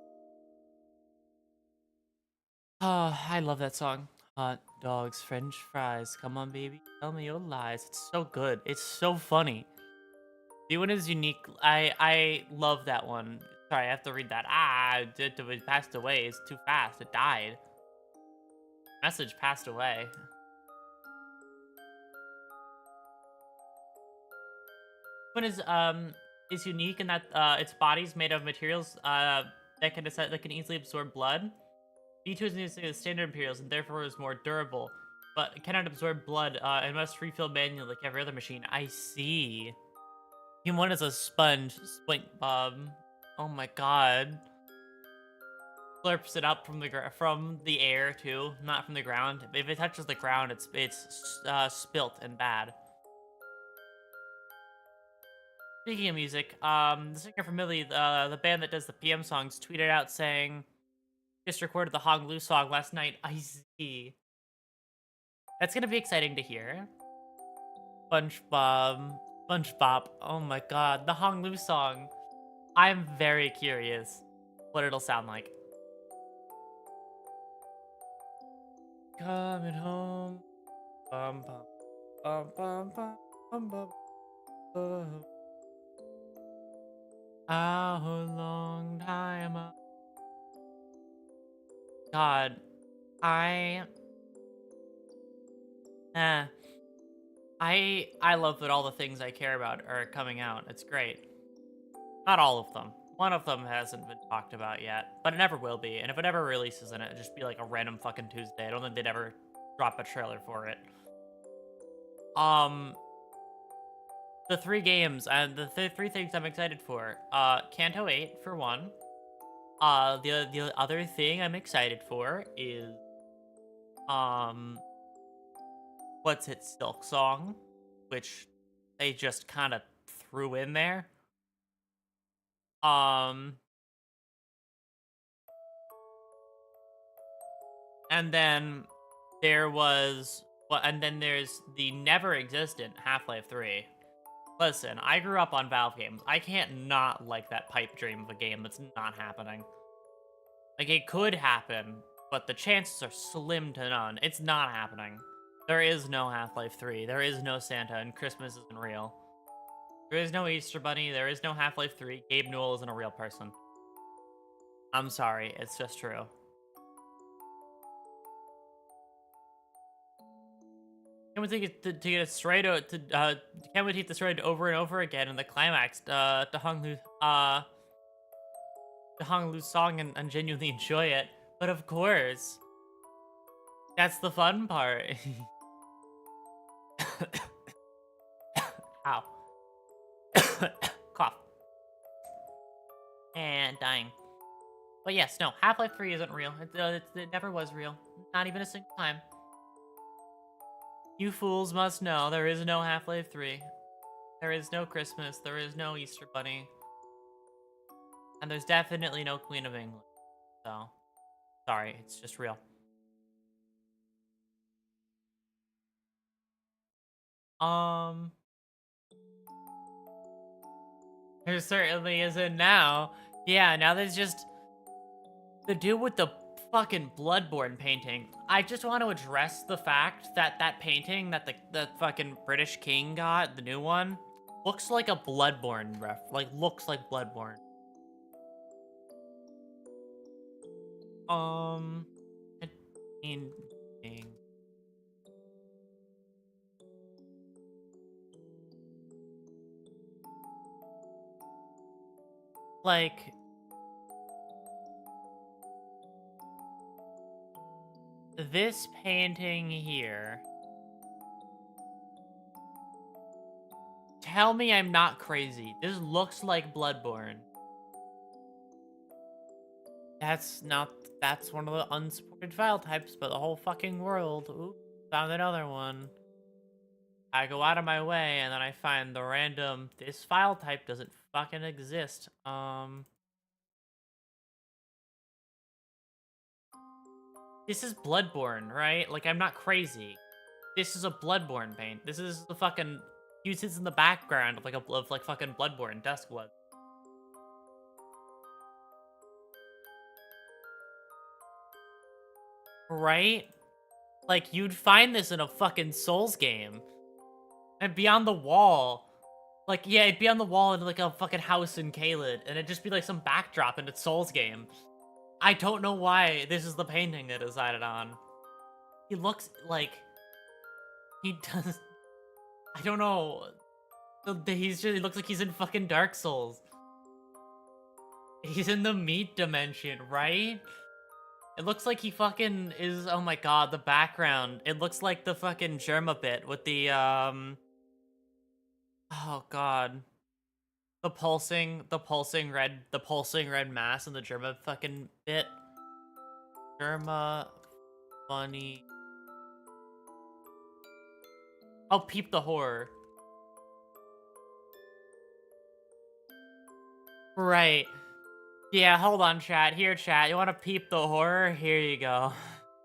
Oh, I love that song. Hot dogs, French fries. Come on, baby. Tell me your lies. It's so good. It's so funny. The one is unique. I love that one. Sorry, I have to read that. It passed away. It's too fast. It died. Message passed away. One is unique in that its body's made of materials that can easily absorb blood. V2 is using the standard materials and therefore is more durable, but it cannot absorb blood and must refill manually like every other machine. I see. Team 1 is a sponge. Swink Bob. Oh my god. Slurps it up from the air too, not from the ground. If it touches the ground, it's spilt and bad. Speaking of music, the singer from Millie, the band that does the PM songs, tweeted out saying, "Just recorded the Hong Lu song last night." I see. That's gonna be exciting to hear. SpongeBob. Oh my god, the Hong Lu song. I'm very curious what it'll sound like. Coming home. Bum bum bum bum bum bum bum. Oh. A long time. God, I love that all the things I care about are coming out. It's great. Not all of them. One of them hasn't been talked about yet, but it never will be. And if it ever releases in it, it'll just be like a random fucking Tuesday. I don't think they'd ever drop a trailer for it. The three games and the three things I'm excited for. Kanto 8 for one. The other thing I'm excited for is what's it, Silk Song, which they just kind of threw in there. And then there's the never existent Half-Life 3. Listen, I grew up on Valve games. I can't not like that pipe dream of a game that's not happening. Like, it could happen, but the chances are slim to none. It's not happening. There is no Half-Life 3. There is no Santa, and Christmas isn't real. There is no Easter Bunny. There is no Half-Life 3. Gabe Newell isn't a real person. I'm sorry. It's just true. Can we take it to get it straight can we take the straight over and over again in the climax to Hong Lu's song and genuinely enjoy it? But of course, that's the fun part. Ow. dying. But yes, no, Half-Life 3 isn't real. It never was real. Not even a single time. You fools must know there is no Half-Life 3. There is no Christmas. There is no Easter Bunny. And there's definitely no Queen of England. So, sorry, it's just real. There certainly isn't now. Yeah, now there's just the dude with the fucking Bloodborne painting. I just want to address the fact that that painting that the fucking British king got, the new one, looks like a Bloodborne ref. Like, looks like Bloodborne. Painting. Like, this painting here. Tell me I'm not crazy. This looks like Bloodborne. That's one of the unsupported file types, but the whole fucking world. Ooh, found another one. I go out of my way and then I find the random, this file type doesn't fucking exist. This is Bloodborne, right? Like, I'm not crazy. This is a Bloodborne paint. This is the fucking, he sits in the background of like fucking Bloodborne, Duskblood. Right? Like, you'd find this in a fucking Souls game. And be on the wall. Like, yeah, it'd be on the wall in, like, a fucking house in Caelid. And it'd just be, like, some backdrop in a Souls game. I don't know why this is the painting they decided on. He looks like... He does... I don't know. He looks like he's in fucking Dark Souls. He's in the meat dimension, right? It looks like he fucking is... Oh my god, the background. It looks like the fucking Germa bit with the, Oh god. The pulsing red mass in the Germa fucking bit. Germa funny. Oh, peep the horror. Right. Yeah, hold on, chat. Here, chat. You want to peep the horror? Here you go.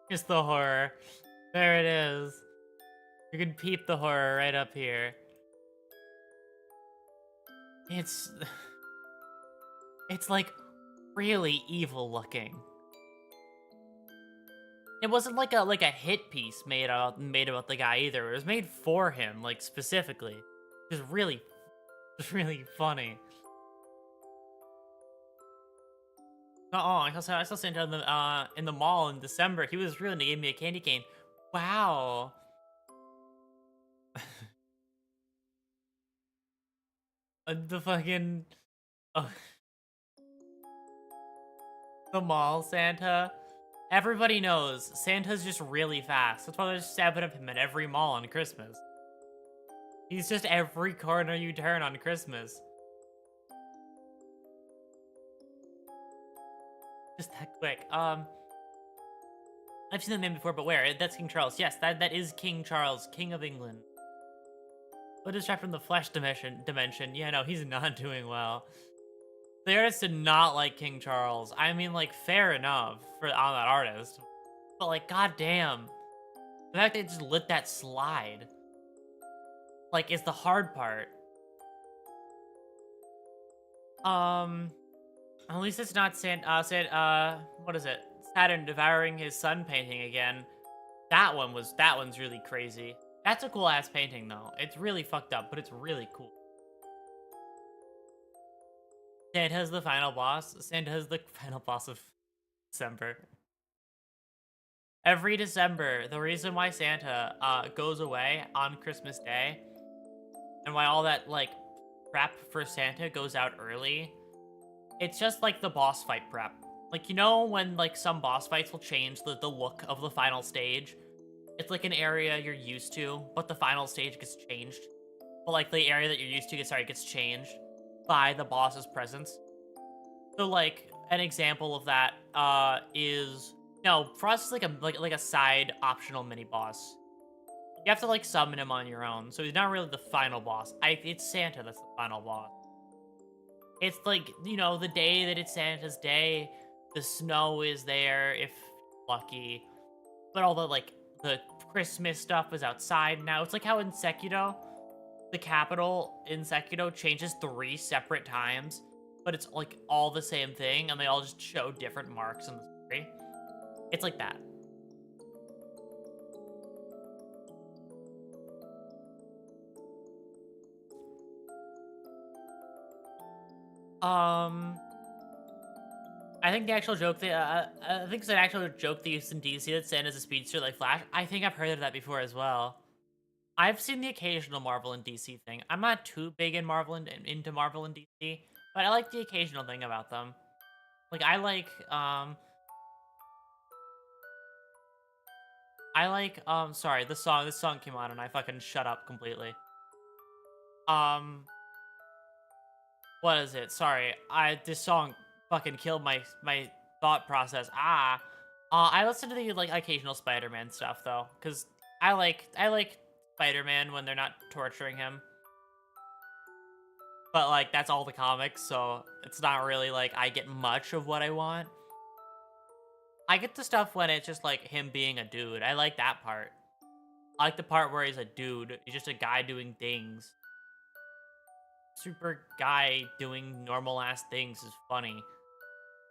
Here's the horror. There it is. You can peep the horror right up here. It's like really evil looking. It wasn't like a hit piece made about the guy either. It was made for him, like specifically. It's really funny. Oh, I saw Santa in the mall in December. He was rude and he gave me a candy cane. Wow. The fucking the mall Santa. Everybody knows Santa's just really fast. That's why they're stabbing up him at every mall on Christmas. He's just every corner you turn on Christmas. Just that quick. I've seen the name before, but where? That's King Charles. Yes, that is King Charles, King of England. But is trapped from the flesh dimension. Yeah, no, he's not doing well. The artist did not like King Charles. I mean, like, fair enough on that artist. But, like, goddamn. The fact they just let that slide, like, is the hard part. At least it's not what is it? Saturn devouring his sun painting again. That one's really crazy. That's a cool ass painting though. It's really fucked up, but it's really cool. Santa's the final boss. Santa's the final boss of December. Every December, the reason why Santa goes away on Christmas Day and why all that like prep for Santa goes out early, it's just like the boss fight prep. Like, you know when like some boss fights will change the look of the final stage? It's like an area you're used to, but the final stage gets changed. But like the area that you're used to gets changed by the boss's presence. So like an example of that is no, Frost is like a side optional mini boss. You have to like summon him on your own, so he's not really the final boss. It's Santa that's the final boss. It's like, you know, the day that it's Santa's day, the snow is there if lucky, but all the Christmas stuff is outside now. It's like how in Sekiro, the capital in Sekiro changes 3 separate times, but it's like all the same thing, and they all just show different marks in the story. It's like that. Um, I think the actual joke that I think it's an actual joke they used in DC that Santa's a speedster like Flash. I think I've heard of that before as well. I've seen the occasional Marvel and DC thing. I'm not too big in Marvel and into Marvel and DC, but I like the occasional thing about them. Like sorry, this song came on and I fucking shut up completely. Um what is it? Sorry. This song fucking killed my thought process. I listen to the like occasional Spider-Man stuff though, cuz I like Spider-Man when they're not torturing him. But like that's all the comics, so it's not really like I get much of what I want. I get the stuff when it's just like him being a dude. I like that part. I like the part where he's a dude. He's just a guy doing things. Super guy doing normal ass things is funny.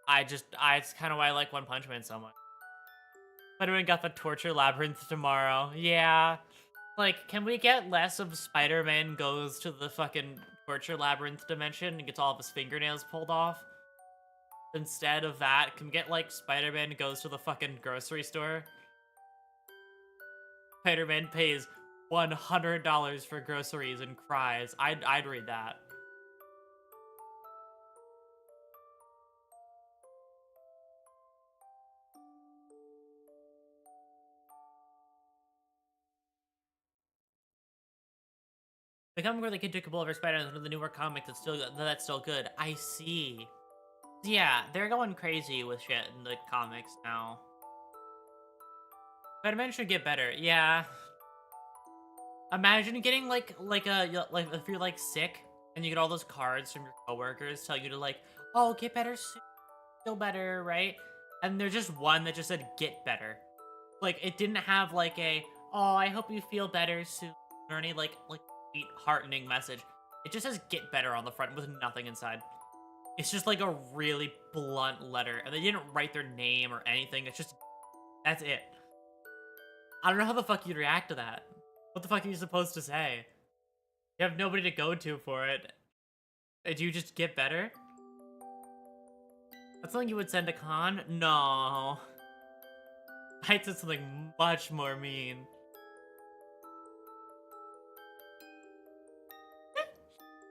It's kind of why I like One Punch Man so much. Spider-Man got the torture labyrinth tomorrow. Yeah. Like, can we get less of Spider-Man goes to the fucking torture labyrinth dimension and gets all of his fingernails pulled off? Instead of that, can we get like Spider-Man goes to the fucking grocery store? Spider-Man pays $100 for groceries and cries. I'd read that. The comic where the kid took a bullet for Spider-Man is one of the newer comics that's still good. I see. Yeah, they're going crazy with shit in the comics now. Spider-Man should get better. Yeah. Imagine getting like if you're like sick and you get all those cards from your coworkers telling you to like, oh, get better soon, feel better, right? And there's just one that just said get better. Like it didn't have like a, oh, I hope you feel better soon or any like sweet heartening message. It just says get better on the front with nothing inside. It's just like a really blunt letter, and they didn't write their name or anything. It's just that's it. I don't know how the fuck you'd react to that. What the fuck are you supposed to say? You have nobody to go to for it. Do you just get better? That's something you would send a con? No. I said something much more mean.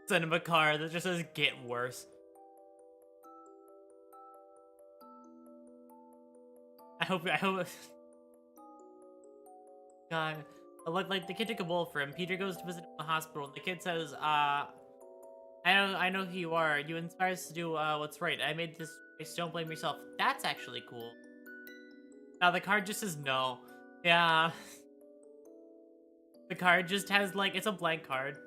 Send him a card that just says get worse. I hope God. I look like the kid took a bullet for him. Peter goes to visit him in the hospital and the kid says, I know who you are. You inspire us to do what's right. I made this choice. Don't blame yourself. That's actually cool. Now the card just says no. Yeah. The card just has like it's a blank card.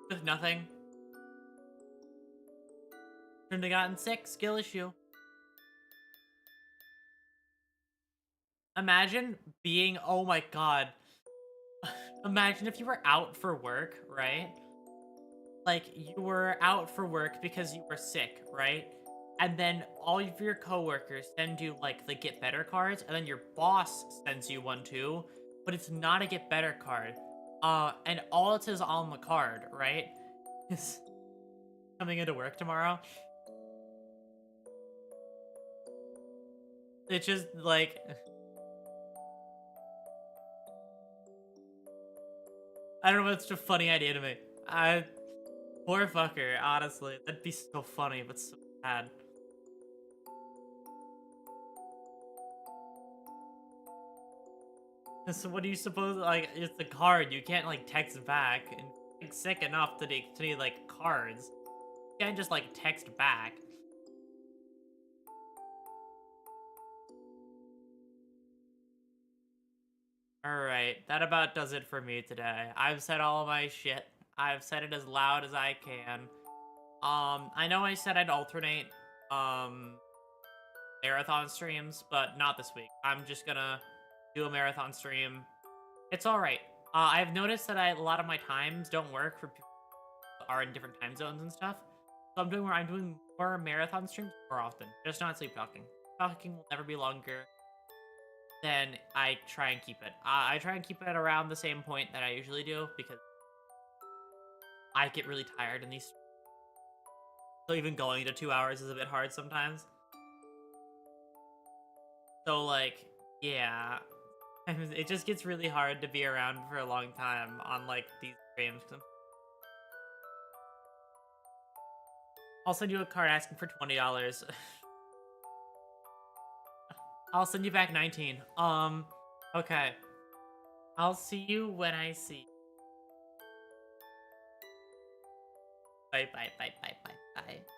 With nothing. Shouldn't have gotten sick. Skill issue. Imagine being oh my god. Imagine if you were out for work, right? Like you were out for work because you were sick, right? And then all of your coworkers send you like the get better cards, and then your boss sends you one too, but it's not a get better card. And all it says on the card, right, is coming into work tomorrow. It's just like I don't know, it's just a funny idea to me. Poor fucker, honestly. That'd be so funny, but so bad. So what do you suppose, like, it's the card, you can't, like, text back, and you're sick enough to need, like, cards. You can't just, like, text back. Alright, that about does it for me today. I've said all of my shit. I've said it as loud as I can. I know I said I'd alternate, um, marathon streams, but not this week. I'm just gonna do a marathon stream. It's alright. I've noticed that a lot of my times don't work for people who are in different time zones and stuff. So I'm doing more marathon streams more often, just not sleep talking. Talking will never be longer than I try and keep it. I try and keep it around the same point that I usually do because I get really tired in these. So even going to 2 hours is a bit hard sometimes. So like, yeah, it just gets really hard to be around for a long time on like these streams. I'll send you a card asking for $20. I'll send you back 19. Okay. I'll see you when I see. Bye, bye, bye, bye, bye, bye.